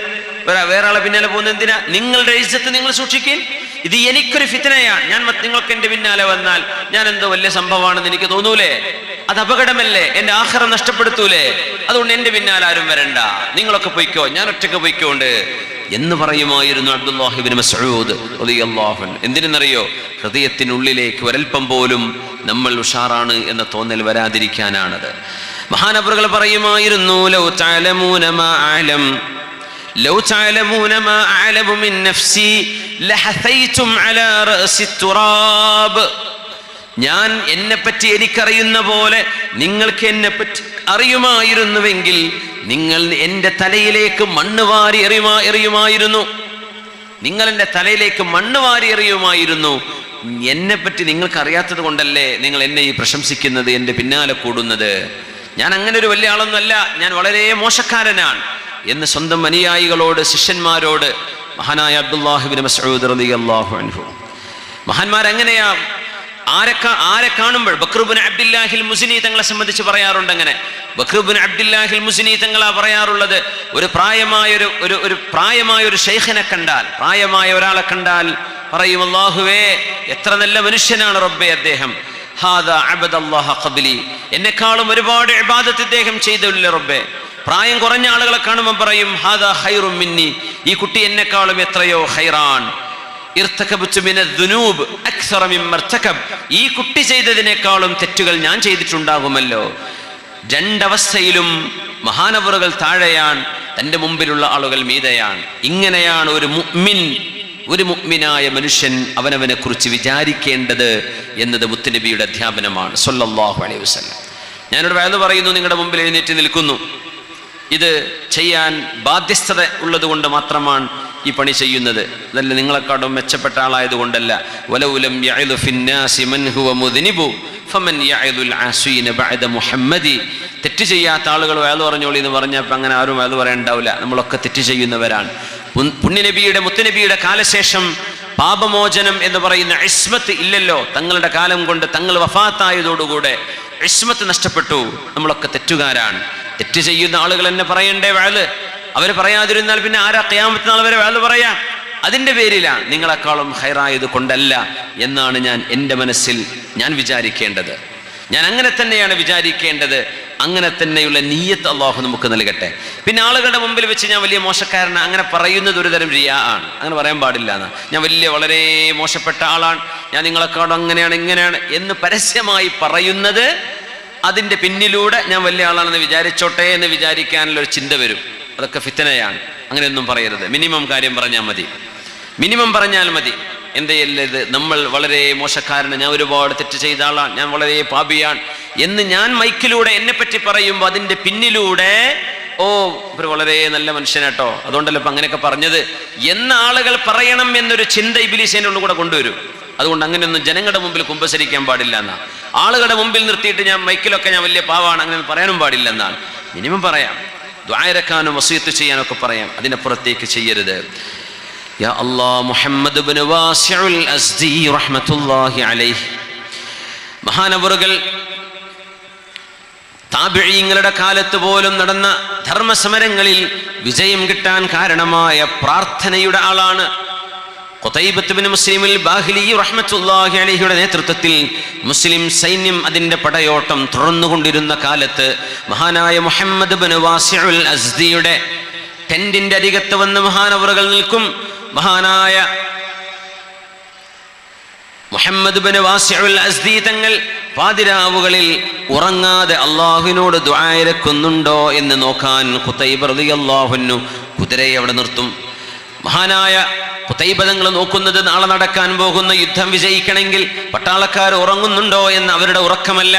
വേറെ ആളെ പിന്നാലെ പോകുന്നത് എന്തിനാ? നിങ്ങളുടെ ഇസ്സത്ത് നിങ്ങൾ സൂക്ഷിക്കും. ഇത് എനിക്കൊരു ഫിത്നയാണ്. നിങ്ങൾക്ക് എന്റെ പിന്നാലെ വന്നാൽ ഞാൻ എന്തോ വലിയ സംഭവമാണെന്ന് എനിക്ക് തോന്നൂലേ? അത് അപകടമല്ലേ? എന്റെ ആഖിറത്ത് നഷ്ടപ്പെടുത്തൂലേ? അതുകൊണ്ട് എന്റെ പിന്നാലെ ആരും വരണ്ട, നിങ്ങളൊക്കെ പൊയ്ക്കോ, ഞാൻ ഒറ്റയ്ക്ക് പൊയ്ക്കോണ്ട് എന്ന് പറയുമായിരുന്നു അബ്ദുല്ലാഹി ഇബ്നു മസ്ഊദ് റളിയല്ലാഹു അൻഹു. എന്തിനെന്നറിയോ? ഹൃദയത്തിനുള്ളിലേക്ക് ഒരൽപ്പം പോലും നമ്മൾ ഉഷാറാണ് എന്ന തോന്നൽ വരാതിരിക്കാനാണത്. മഹാനവറുകൾ പറയുമായിരുന്നു, ലൗ തഅലമൂന മാ അഅലം ലൗ തഅലമൂന മാ അഅലമു മിൻ നഫ്സി ലഹസൈതും അലാ റഅസി തുറാബ്. ഞാൻ എന്നെപ്പറ്റി എനിക്കറിയുന്ന പോലെ നിങ്ങൾക്ക് എന്നെപ്പറ്റി അറിയുമായിരുന്നുവെങ്കിൽ നിങ്ങൾ എൻ്റെ തലയിലേക്ക് മണ്ണ് വാരി എറിയുമായിരുന്നു. നിങ്ങൾ എൻ്റെ തലയിലേക്ക് മണ്ണ് വാരി എറിയുമായിരുന്നു. എന്നെപ്പറ്റി നിങ്ങൾക്ക് അറിയാത്തത് കൊണ്ടല്ലേ നിങ്ങൾ എന്നെ ഈ പ്രശംസിക്കുന്നത്, എൻ്റെ പിന്നാലെ കൂടുന്നത്. ഞാൻ അങ്ങനെ ഒരു വലിയ ആളൊന്നുമല്ല, ഞാൻ വളരെ മോശക്കാരനാണ് എന്ന് സ്വന്തം അനുയായികളോട്, ശിഷ്യന്മാരോട് മഹാനായ അബ്ദുല്ലാഹി ഇബ്നു മസ്ഊദ് റളിയല്ലാഹു അൻഹു. മഹാന്മാരെങ്ങനെയാ ആരെ കാണുമ്പോൾ ബക്ർ ഇബ്നു അബ്ദില്ലാഹിൽ മുസ്നി തങ്ങളെ സംബന്ധിച്ച് പറയാറുണ്ട്. അങ്ങനെ ബക്ർ ഇബ്നു അബ്ദില്ലാഹിൽ മുസ്നി തങ്ങളാ പറയാറുള്ളത്, ഒരു പ്രായമായ ഒരു ശൈഖിനെ കണ്ടാൽ, പ്രായമായ ഒരാളെ കണ്ടാൽ പറയും, അല്ലാഹുവേ എത്ര നല്ല മനുഷ്യനാണ് റബ്ബേ അദ്ദേഹം. ഹാദാ അബദല്ലാഹ ഖബ്ലി, എന്നെക്കാളും ഒരുപാട് ഇബാദത്ത് ഇദ്ദേഹം ചെയ്തില്ല റബ്ബേ. പ്രായം കുറഞ്ഞ ആളുകളെ കാണുമ്പോൾ പറയും, ഹാദാ ഖൈറും മിന്നി, ഈ കുട്ടി എന്നെക്കാളും എത്രയോ ഖൈറാൻ. ഈ കുട്ടി ചെയ്തതിനേക്കാളും തെറ്റുകൾ ഞാൻ ചെയ്തിട്ടുണ്ടാകുമല്ലോ. രണ്ടവസ്ഥയിലും മഹാനവറുകൾ താഴെയാണ്, തൻ്റെ മുമ്പിലുള്ള ആളുകൾ മീതയാണ്. ഇങ്ങനെയാണ് ഒരു മുഅ്മിനായ മനുഷ്യൻ അവനവനെ കുറിച്ച് വിചാരിക്കേണ്ടത് എന്നത് മുത്തുനബിയുടെ അധ്യാപനമാണ് സ്വല്ലല്ലാഹു അലൈഹി വസല്ലം. ഞാനൊരു വഅദ് പറയുന്നു, നിങ്ങളുടെ മുമ്പിൽ എഴുന്നേറ്റ് നിൽക്കുന്നു. ഇത് ചെയ്യാൻ ബാധ്യസ്ഥത ഉള്ളത് കൊണ്ട് മാത്രമാണ് ഈ പണി ചെയ്യുന്നത്. അതല്ല നിങ്ങളെക്കാളും മെച്ചപ്പെട്ട ആളായതുകൊണ്ടല്ല. വലൗലം യഅദു ഫിന്നാസി മൻ ഹുവ മുദ്നിബു ഫമൻ യഅദുൽ ആസീന ബഅദ മുഹമ്മദി. തെറ്റ് ചെയ്യാത്ത ആളുകൾ വഅദ് പറഞ്ഞോളി എന്ന് പറഞ്ഞപ്പോൾ അങ്ങനെ ആരും വഅദ് പറയണ്ടാവില്ല. നമ്മളൊക്കെ തെറ്റ് ചെയ്യുന്നവരാണ്. പുണ്യനബിയുടെ മുത്തുനബിയുടെ കാലശേഷം പാപമോചനം എന്ന് പറയുന്ന ഇസ്മത്ത് ഇല്ലല്ലോ. തങ്ങളുടെ കാലം കൊണ്ട് തങ്ങൾ വഫാത്തായതോടുകൂടെ ഇസ്മത്ത് നഷ്ടപ്പെട്ടു. നമ്മളൊക്കെ തെറ്റുകാരാണ്. തെറ്റ് ചെയ്യുന്ന ആളുകൾ എന്നെ പറയണ്ടേ വഅദ്? അവർ പറയാതിരുന്നാൽ പിന്നെ ആരാ ഖിയാമത്ത് നാൾ വരെ വഅദ് പറയാ? അതിൻ്റെ പേരിലാണ്, നിങ്ങളെക്കാളും ഖൈറായത് കൊണ്ടല്ല എന്നാണ് എൻ്റെ മനസ്സിൽ ഞാൻ വിചാരിക്കേണ്ടത്. ഞാൻ അങ്ങനെ തന്നെയാണ് വിചാരിക്കേണ്ടത്. അങ്ങനെ തന്നെയുള്ള നിയ്യത്ത് അല്ലാഹു നമുക്ക് നൽകട്ടെ. പിന്നെ ആളുകളുടെ മുമ്പിൽ വെച്ച് ഞാൻ വലിയ മോശക്കാരനാണ് അങ്ങനെ പറയുന്നത് ഒരു തരം റിയാ ആണ്. അങ്ങനെ പറയാൻ പാടില്ല. ഞാൻ വളരെ മോശപ്പെട്ട ആളാണ്, ഞാൻ നിങ്ങളെക്കാളും അങ്ങനെയാണ് ഇങ്ങനെയാണ് എന്ന് പരസ്യമായി പറയുന്നത്, അതിൻ്റെ പിന്നിലൂടെ ഞാൻ വലിയ ആളാണെന്ന് വിചാരിച്ചോട്ടെ എന്ന് വിചാരിക്കാനുള്ള ഒരു ചിന്ത വരും. അതൊക്കെ ഫിത്നയാണ്. അങ്ങനെയൊന്നും പറയരുത്. മിനിമം കാര്യം പറഞ്ഞാൽ മതി, മിനിമം പറഞ്ഞാൽ മതി. എന്തേയത് നമ്മൾ വളരെ മോശക്കാരന്, ഞാൻ ഒരുപാട് തെറ്റ് ചെയ്ത ആളാണ്, ഞാൻ വളരെ പാപിയാണ് എന്ന് ഞാൻ മൈക്കിലൂടെ എന്നെപ്പറ്റി പറയുമ്പോൾ അതിൻ്റെ പിന്നിലൂടെ ഇവർ വളരെ നല്ല മനുഷ്യനാട്ടോ, അതുകൊണ്ടല്ലോ ഇപ്പം അങ്ങനെയൊക്കെ പറഞ്ഞത് എന്ന ആളുകൾ പറയണം എന്നൊരു ചിന്ത ഇബ്ലീസിന്റെ ഉള്ളിൽ കൂടെ കൊണ്ടുവരും. അതുകൊണ്ട് അങ്ങനെയൊന്നും ജനങ്ങളുടെ മുമ്പിൽ കുമ്പസരിക്കാൻ പാടില്ല എന്നാണ്. ആളുകളുടെ മുമ്പിൽ നിർത്തിയിട്ട് ഞാൻ മൈക്കിലൊക്കെ ഞാൻ വലിയ പാവാണ് അങ്ങനെ പറയാനും പാടില്ല എന്നാണ്. മിനിമം പറയാം, ദുആയിരക്കാനും വസിയത്ത് ചെയ്യാനൊക്കെ പറയാം, അതിനപ്പുറത്തേക്ക് ചെയ്യരുത്. യാ അല്ലാഹ്, മുഹമ്മദ് ഇബ്നു വാസിഉൽ അസ്ദി റഹ്മത്തുള്ളാഹി അലൈഹി മഹാനവറുകൾ താബിഈങ്ങളുടെ കാലത്ത് പോലും നടന്ന ധർമ്മസമരങ്ങളിൽ വിജയം കിട്ടാൻ കാരണമായ പ്രാർത്ഥനയുടെ ആളാണ്. ഖുതൈബത്ത് ഇബ്നു മുസ്ലിമുൽ ബാഹിലി റഹ്മത്തുള്ളാഹി അലൈഹിയുടെ നേതൃത്വത്തിൽ മുസ്ലിം സൈന്യം അതിന്റെ പടയോട്ടം തുടർന്നുകൊണ്ടിരുന്ന കാലത്ത് മഹാനായ മുഹമ്മദ് ഇബ്നു വാസിഉൽ അസ്ദിയുടെ ടെന്റിന്റെ അരികത്ത് വന്ന് മഹാനവറുകൾ നിൽക്കും. മഹാനായ മുഹമ്മദ് ഇബ്നു വാസിഉൽ അസ്ദി തങ്ങൾ പാതിരാവുകളിൽ ഉറങ്ങാതെ അള്ളാഹുവിനോട് ദുആ ഇരക്കുന്നുണ്ടോ എന്ന് നോക്കാൻ ഖുതൈബ റളിയല്ലാഹു അൻഹു കുതിരയെ അവിടെ നിർത്തും. മഹാനായ ഖുതൈബ തങ്ങൾ നോക്കുന്നത് നാളെ നടക്കാൻ പോകുന്ന യുദ്ധം വിജയിക്കണമെങ്കിൽ പട്ടാളക്കാർ ഉറങ്ങുന്നുണ്ടോ എന്ന് അവരുടെ ഉറക്കമല്ല,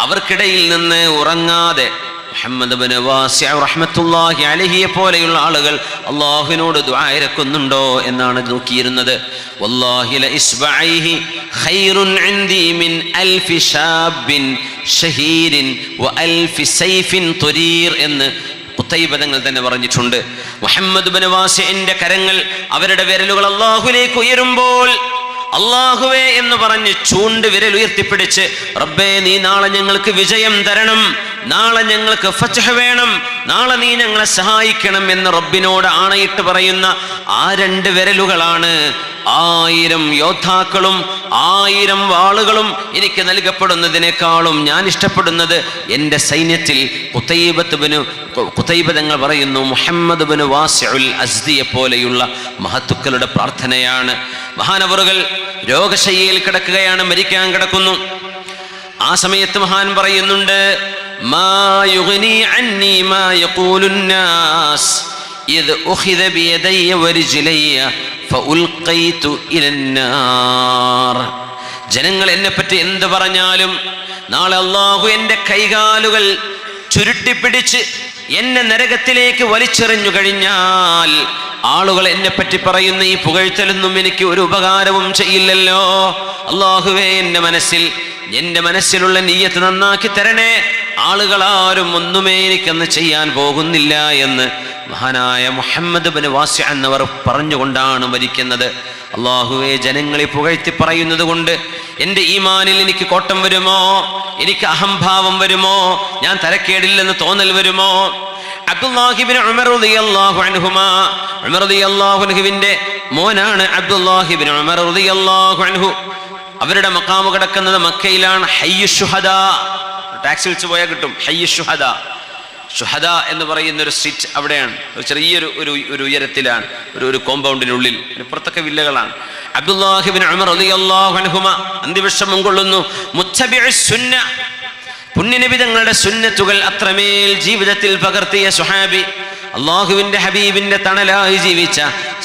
അവർക്കിടയിൽ നിന്ന് ഉറങ്ങാതെ മുഹമ്മദ് ഇബ്നു വാസിഅ റഹ്മത്തുള്ളാഹി അലൈഹിയെ പോലെയുള്ള ആളുകൾ അല്ലാഹുവിനോട് ദുആ ഇരക്കുന്നുണ്ടോ എന്നാണ് നോക്കിയിരുന്നത്. വല്ലാഹി ലഇസ്ബഅൈഹി ഖൈറുൻ ഇൻദി മിൻ അൽഫി ശാബിൻ ഷഹീരിൻ വഅൽഫി സൈഫിൻ തുരീർ എന്ന് ഖുതൈബ തങ്ങൾ തന്നെ പറഞ്ഞിട്ടുണ്ട്. മുഹമ്മദ് ഇബ്നു വാസിഇന്റെ കരങ്ങൾ, അവരുടെ വിരലുകൾ അല്ലാഹുവിലേക്ക് ഉയരുമ്പോൾ അല്ലാഹുവേ എന്ന് പറഞ്ഞ് ചൂണ്ട് വിരൽ ഉയർത്തിപ്പിടിച്ച് റബ്ബേ നീ നാളെ ഞങ്ങൾക്ക് വിജയം തരണം, നാളെ ഞങ്ങൾക്ക് ഫത്ഹ് വേണം, നാളെ നീ ഞങ്ങളെ സഹായിക്കണം എന്ന് റബ്ബിനോട് ആണയിട്ട് പറയുന്ന ആ രണ്ട് വിരലുകളാണ് 1000 യോദ്ധാക്കളും 1000 വാളുകളും എനിക്ക് നൽകപ്പെടുന്നതിനേക്കാളും ഞാൻ ഇഷ്ടപ്പെടുന്നത് എൻ്റെ സൈന്യത്തിൽ ഖുതൈബ തങ്ങൾ പറയുന്നു മുഹമ്മദ് ഇബ്നു വാസിഉൽ അസ്ദിയെ പോലെയുള്ള മഹത്തുക്കളുടെ പ്രാർത്ഥനയാണ്. മഹാനവറുകൾ രോഗശയ്യയിൽ കിടക്കുകയാണ്, മരിക്കാൻ കിടക്കുന്നു. ആ സമയത്ത് മഹാൻ പറയുന്നുണ്ട്, മാ യുഗ്നി അന്നി മാ യഖൂലുൻ നാസ് ഇദ് ഉഖിദ ബിയദയ്യ വരിജ്ലയ്യ ഫഉൽഖൈതു ഇലന്നാർ. ജനങ്ങൾ എന്നെപ്പറ്റി എന്ത് പറഞ്ഞാലും നാളെ അല്ലാഹു എൻ്റെ കൈകാലുകൾ ചുരുട്ടിപ്പിടിച്ച് എന്നെ നരകത്തിലേക്ക് വലിച്ചെറിഞ്ഞു കഴിഞ്ഞാൽ ആളുകൾ എന്നെപ്പറ്റി പറയുന്ന ഈ പുകഴ്ത്തലൊന്നും എനിക്ക് ഒരു ഉപകാരവും ചെയ്യില്ലല്ലോ. അല്ലാഹുവേ, എൻ്റെ മനസ്സിലുള്ള നീയത്ത് നന്നാക്കി തരണേ, ആളുകളാരും ഒന്നുമേ എനിക്കന്ന് ചെയ്യാൻ പോകുന്നില്ല എന്ന് മഹാനായ മുഹമ്മദ് ഇബ്നു വാസിഅ എന്നവർ പറഞ്ഞുകൊണ്ടാണ് മരിക്കുന്നത്. അല്ലാഹുവേ, ജനങ്ങളെ പുകഴ്ത്തി പറയുന്നത് കൊണ്ട് എൻ്റെ ഈമാനിൽ എനിക്ക് കോട്ടം വരുമോ, എനിക്ക് അഹംഭാവം വരുമോ, ഞാൻ തരക്കേടില്ലെന്ന് തോന്നൽ വരുമോ? അബ്ദുല്ലാഹി ഇബ്നു ഉമർ റളിയല്ലാഹു അൻഹുമാ, ഉമർ റളിയല്ലാഹു അൻഹുവിന്റെ മോനാണ് അബ്ദുല്ലാഹി ഇബ്നു ഉമർ റളിയല്ലാഹു അൻഹു. അവരുടെ മഖാമ് കിടക്കുന്നത് മക്കയിലാണ്. ഹയ്യു ശുഹദാ, ടാക്സി വിളിച്ച് പോയാൽ കിട്ടും. ഹയ്യു ശുഹദാ, ഷുഹദ എന്ന് പറയുന്ന ഒരു സ്ട്രീറ്റ് അവിടെയാണ്. ഒരു ചെറിയൊരു ഒരു ഉയരത്തിലാണ്, ഒരു കോമ്പൗണ്ടിനുള്ളിൽ. പുറത്തൊക്കെ വില്ലകളാണ്. അബ്ദുല്ലാഹി ഇബ്നു ഉമർ റളിയല്ലാഹു അൻഹുമാ അന്ത്യവിഷമം കൊള്ളുന്നു. മുത്തബിഉസ് സുന്ന, പുണ്യനബി തങ്ങളുടെ സുന്നത്തുകൾ അത്രമേൽ ജീവിതത്തിൽ പകർത്തിയ സ്വഹാബി, അള്ളാഹുവിന്റെ ഹബീബിന്റെ തണലായി ജീവിച്ച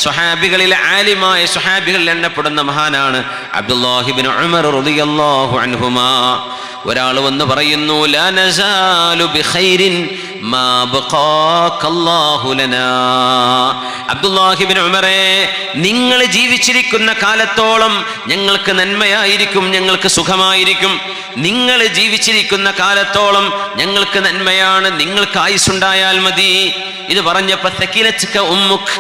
സ്വഹാബികളിലെ ആലിമായ സ്വഹാബികളിൽ എണ്ണപ്പെടുന്ന മഹാനാണ് അബ്ദുല്ലാഹി ഇബ്നു ഉമർ റളിയല്ലാഹു അൻഹുമാ. ഒരാൾ വന്ന് പറയുന്നു, ലാ നസാലു ബിഖൈരിൻ മാ ബഖാകല്ലാഹു ലനാ. അബ്ദുല്ലാഹി ഇബ്നു ഉമറേ, നിങ്ങൾ ജീവിച്ചിരിക്കുന്ന കാലത്തോളം ഞങ്ങൾക്ക് നന്മയായിരിക്കും, ഞങ്ങൾക്ക് സുഖമായിരിക്കും. നിങ്ങൾ ജീവിച്ചിരിക്കുന്ന കാലത്തോളം ഞങ്ങൾക്ക് നന്മയാണ്, നിങ്ങൾക്ക് ആയുസ്സുണ്ടായാൽ മതി. ഇത് പറഞ്ഞപ്പോൾ സകിലത്ക ഉമ്മുക്,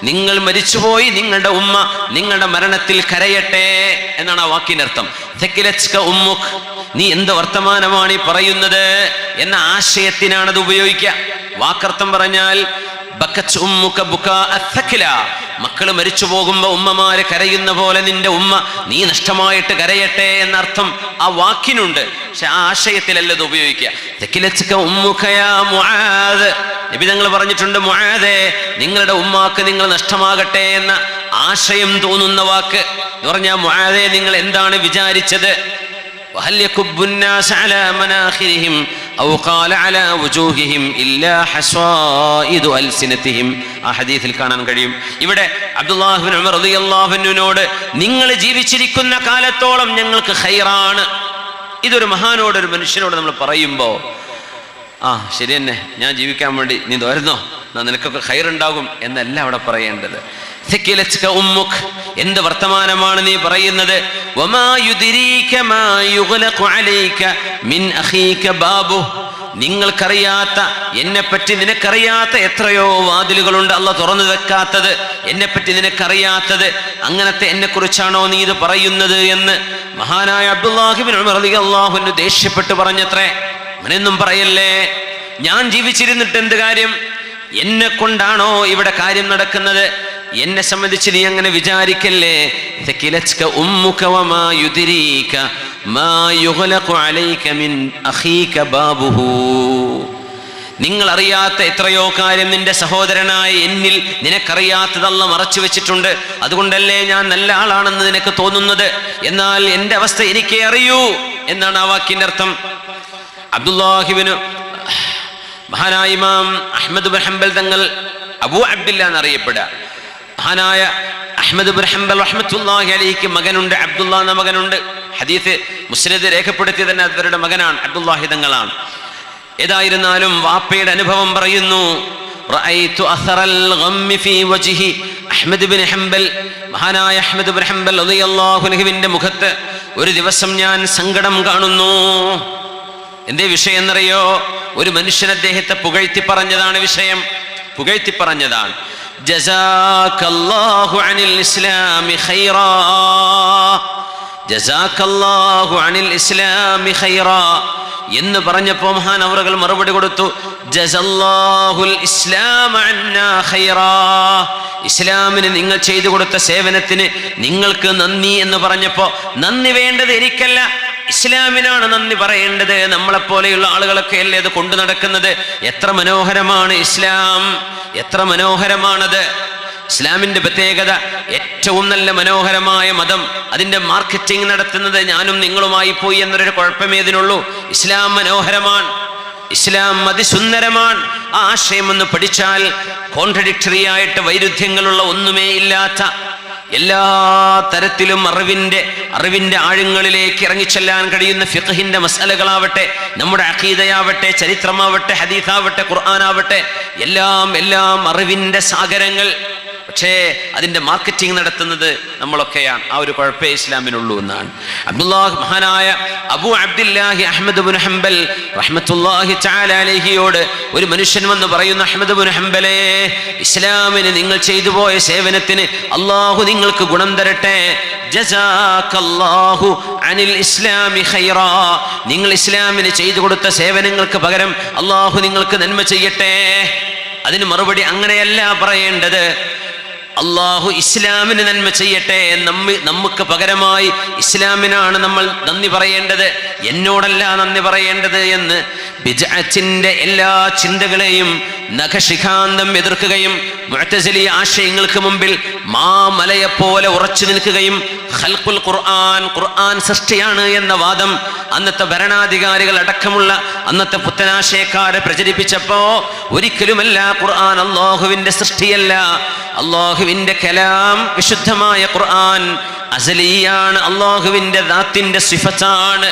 നിങ്ങൾ മരിച്ചുപോയി, നിങ്ങളുടെ ഉമ്മ നിങ്ങളുടെ മരണത്തിൽ കരയട്ടെ എന്നാണ് ആ വാക്കിനർത്ഥം. സകിലത്ക ഉമ്മുക്, നീ എന്ത് വർത്തമാനമാണ് ഈ പറയുന്നത് എന്ന ആശയത്തിനാണത് ഉപയോഗിക്കുക. വാക്കർത്ഥം പറഞ്ഞാൽ ബക്കത്ത് ഉമ്മുക ബുകാ അസ്സകില, മക്കൾ മരിച്ചു പോകുമ്പോൾ ഉമ്മമാര് കരയുന്ന പോലെ നിന്റെ ഉമ്മ നീ നഷ്ടമായിട്ട് കരയട്ടെ എന്നർത്ഥം ആ വാക്കിനുണ്ട്. പക്ഷെ ആ ആശയത്തിലല്ല ഇത് ഉപയോഗിക്കുക. സകിലത്ക ഉമ്മുക യാ മുആദ്, നബി തങ്ങൾ പറഞ്ഞിട്ടുണ്ട്, മുആദേ, നിങ്ങളുടെ ഉമ്മാക്ക് നിങ്ങൾ നഷ്ടമാകട്ടെ എന്ന ആശയം തോന്നുന്ന വാക്ക് എന്ന് പറഞ്ഞാൽ, മുആദേ, നിങ്ങൾ എന്താണ് വിചാരിച്ചത്? وهل يكب الناس على مناخرهم أو قال على وجوههم إلا حصائد ألسنتهم. ആ ഹദീസിൽ കാണാൻ കഴിയും. ഇവിടെ അബ്ദുല്ലാഹി ഇബ്നു ഉമർ റളിയല്ലാഹു അൻഹുവിനോട് നിങ്ങൾ ജീവിച്ചിരിക്കുന്ന കാലത്തോളം ഞങ്ങൾക്ക് ഖൈറാണ്. ഇതൊരു മഹാനോട്, ഒരു മനുഷ്യനോട് നമ്മൾ പറയുമ്പോൾ ശരി തന്നെ, ഞാൻ ജീവിക്കാൻ വേണ്ടി നീ തോരുന്നോ, നിനക്കൊക്കെ ഖൈറുണ്ടാകും എന്നല്ല അവിടെ പറയേണ്ടത്. ഉമ്മുക്, എന്ത് വർത്തമാനമാണ് നീ പറയുന്നത്? വമാ യുദ്രീക മാ യുഗ്ലഖു അലൈക മിൻ അഖീക ബാബു, നിങ്ങൾക്കറിയാത്ത, എന്നെപ്പറ്റി നിനക്കറിയാത്ത എത്രയോ വാതിലുകളുണ്ട് അള്ളാഹ് തുറന്നു വെക്കാത്തത്, എന്നെപ്പറ്റി നിനക്കറിയാത്തത്. അങ്ങനത്തെ എന്നെക്കുറിച്ചാണോ നീ ഇത് പറയുന്നത് എന്ന് മഹാനായ അബ്ദുല്ലാഹി ഇബ്നു ഉമർ റളിയല്ലാഹു അൻഹു ദേഷ്യപ്പെട്ട് പറഞ്ഞത്രേ. അങ്ങനെയൊന്നും പറയല്ലേ, ഞാൻ ജീവിച്ചിരുന്നിട്ട് എന്ത് കാര്യം? എന്നെ കൊണ്ടാണോ ഇവിടെ കാര്യം നടക്കുന്നത്? എന്നെ സംബന്ധിച്ച് നീ അങ്ങനെ വിചാരിക്കല്ലേ. ഉമ്മുക വമാ യുദ്രീക മാ യുഗ്ലഖു അലൈക മിൻ അഖീക ബാബുഹു, നിങ്ങൾ അറിയാത്ത എത്രയോ കാര്യം നിന്റെ സഹോദരനായ എന്നിൽ നിനക്കറിയാത്തത് അല്ലാഹ് മറച്ചു വെച്ചിട്ടുണ്ട്. അതുകൊണ്ടല്ലേ ഞാൻ നല്ല ആളാണെന്ന് നിനക്ക് തോന്നുന്നത്. എന്നാൽ എൻ്റെ അവസ്ഥ എനിക്കേ അറിയൂ എന്നാണ് ആ വാക്കിന്റെ അർത്ഥം. അബ്ദുല്ലാഹിബ്നു മഹാനായ ഇമാം അഹ്മദ് ഇബ്നു ഹംബൽ തങ്ങൾ അബൂ അബ്ദില്ല എന്നറിയപ്പെടുക. മഹാനായ അഹ്മദ് ഇബ്നു ഹംബൽ റഹ്മത്തുള്ളാഹി അലൈഹിക്ക് മകനുണ്ട്, അബ്ദുള്ള എന്ന മകനുണ്ട്. ഹദീസ് മുസ്നദ് രേഖപ്പെടുത്തിയ തന്നെ അവരുടെ മകനാണ്, അബ്ദുല്ലാഹി തങ്ങളാണ്. ഏതായിരുന്നാലും വാപ്പയുടെ അനുഭവം പറയുന്നു. റഅയ്തു അസറൽ ഗമ്മി ഫീ വജ്ഹി അഹ്മദ് ഇബ്നു ഹംബൽ, മഹാനായ അഹ്മദ് ഇബ്നു ഹംബൽ റളിയല്ലാഹു അൻഹുവിന്റെ മുഖത്ത് ഒരു ദിവസം ഞാൻ സങ്കടം കാണുന്നു. എന്തേ വിഷയം എന്നറിയോ? ഒരു മനുഷ്യൻ അദ്ദേഹത്തെ പുകഴ്ത്തി പറഞ്ഞതാണ് വിഷയം, പുകഴ്ത്തി പറഞ്ഞതാണ്. ജസാകല്ലാഹു അനിൽ ഇസ്ലാമി ഖൈറാ, ജസാകല്ലാഹു അനിൽ ഇസ്ലാമി ഖൈറാ എന്ന് പറഞ്ഞപ്പോൾ മഹാൻ അവറുകൾ മറുപടി കൊടുത്തു, ജസല്ലാഹുൽ ഇസ്ലാമ അന്നാ ഖൈറാ, ഇസ്ലാമിന് നിങ്ങൾ ചെയ്തു കൊടുത്ത സേവനത്തിന് നിങ്ങൾക്ക് നന്ദി എന്ന് പറഞ്ഞപ്പോൾ നന്ദി വേണ്ടത് എനിക്കല്ല, ഇസ്ലാമിനാണ് നന്ദി പറയേണ്ടത്. നമ്മളെപ്പോലെയുള്ള ആളുകളൊക്കെ അല്ലേ ഇത് കൊണ്ടു നടക്കുന്നത്. എത്ര മനോഹരമാണ് ഇസ്ലാം, എത്ര മനോഹരമാണത്. ഇസ്ലാമിന്റെ പ്രത്യേകത, ഏറ്റവും നല്ല മനോഹരമായ മതം, അതിന്റെ മാർക്കറ്റിംഗ് നടത്തുന്നത് ഞാനും നിങ്ങളുമായി പോയി എന്നൊരു കുഴപ്പമേ ഇതിനുള്ളൂ. ഇസ്ലാം മനോഹരമാണ്, ഇസ്ലാം അതിസുന്ദരമാണ്. ആ ആശയം ഒന്ന് പഠിച്ചാൽ കോൺട്രഡിക്ടറി ആയിട്ട് വൈരുദ്ധ്യങ്ങളുള്ള ഒന്നുമേ ഇല്ലാത്ത, എല്ലാ തരത്തിലും അറിവിന്റെ ആഴങ്ങളിലേക്ക് ഇറങ്ങിച്ചെല്ലാൻ കഴിയുന്ന ഫിഖ്ഹിന്റെ മസലകളാവട്ടെ, നമ്മുടെ അഖീദയാവട്ടെ, ചരിത്രമാവട്ടെ, ഹദീസാവട്ടെ, ഖുർആനാവട്ടെ, എല്ലാം അറിവിന്റെ സാഗരങ്ങൾ. പക്ഷേ അതിന്റെ മാർക്കറ്റിംഗ് നടത്തുന്നത് നമ്മളൊക്കെയാണ്. ആ ഒരു കുഴപ്പമേ ഇസ്ലാമിനുള്ളൂ എന്നാണ്. മഹാനായ അബൂ അബ്ദില്ലാഹി അഹ്മദ് ഇബ്നു ഹംബൽ റഹ്മത്തുള്ളാഹി തആല അലൈഹിയോട് ഒരു മനുഷ്യൻ വന്ന് പറയുന്നു, അഹ്മദ് ഇബ്നു ഹംബലേ, ഇസ്ലാമിന് നിങ്ങൾ ചെയ്തു പോയ സേവനത്തിന് അല്ലാഹു നിങ്ങൾക്ക് ഗുണം തരട്ടെ. ജസാകല്ലാഹു അനിൽ ഇസ്ലാമി ഖൈറാ, നിങ്ങൾ ഇസ്ലാമിന് ചെയ്തു കൊടുത്ത സേവനങ്ങൾക്ക് പകരം അല്ലാഹു നിങ്ങൾക്ക് നന്മ ചെയ്യട്ടെ. അതിന് മറുപടി അങ്ങനെയല്ല പറയേണ്ടത്, അള്ളാഹു ഇസ്ലാമിന് നന്മ ചെയ്യട്ടെ, നമുക്ക് പകരമായി ഇസ്ലാമിനാണ് നമ്മൾ നന്ദി പറയേണ്ടത്, എന്നോടല്ല നന്ദി പറയേണ്ടത് എന്ന് ബിദ്അത്തിന്റെ എല്ലാ ചിന്തകളെയും നഖശിഖാന്തം എതിർക്കുകയും മുഅ്തസിലി ആശയങ്ങൾക്ക് മുമ്പിൽ മാമലയെപ്പോലെ ഉറച്ചു നിൽക്കുകയും ഖൽഖുൽ ഖുർആൻ സൃഷ്ടിയാണ് എന്ന വാദം അന്നത്തെ ഭരണാധികാരികൾ അടക്കമുള്ള അന്നത്തെ പുത്തനാശയക്കാരെ പ്രചരിപ്പിച്ചപ്പോ ഒരിക്കലുമല്ല, ഖുർആൻ അല്ലാഹുവിന്റെ സൃഷ്ടിയല്ല, അല്ലാഹുവിന്റെ കലാം, വിശുദ്ധമായ ഖുർആൻ അസലിയാണ്, അല്ലാഹുവിന്റെ ദാത്തിന്റെ സിഫത്താണ്.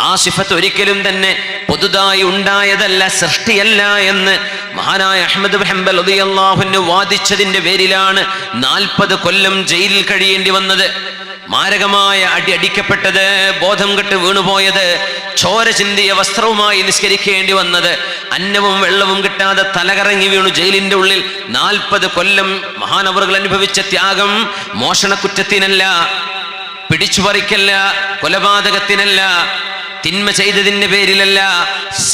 ആ സിഫത്ത് ഒരിക്കലും തന്നെ പുതുതായി ഉണ്ടായതല്ല, സൃഷ്ടിയല്ല എന്ന് മഹാനായ അഹ്മദ് ഇബ്നു ഹംബൽ റളിയല്ലാഹു അൻഹു വാദിച്ചതിന്റെ പേരിലാണ് 40 കൊല്ലം ജയിലിൽ കഴിയേണ്ടി വന്നത്. മാരകമായ അടിക്കപ്പെട്ടത്, ബോധം കെട്ട് വീണുപോയത്, ചോര ചിന്തിയ വസ്ത്രവുമായി നിസ്കരിക്കേണ്ടി വന്നത്, അന്നവും വെള്ളവും കിട്ടാതെ തലകറങ്ങി വീണു ജയിലിന്റെ ഉള്ളിൽ 40 കൊല്ലം മഹാനവറുകൾ അനുഭവിച്ച ത്യാഗം മോഷണക്കുറ്റത്തിനല്ല, പിടിച്ചുപറിക്കല്ല, കൊലപാതകത്തിനല്ല, തിന്മ ചെയ്തതിന്റെ പേരിലല്ല,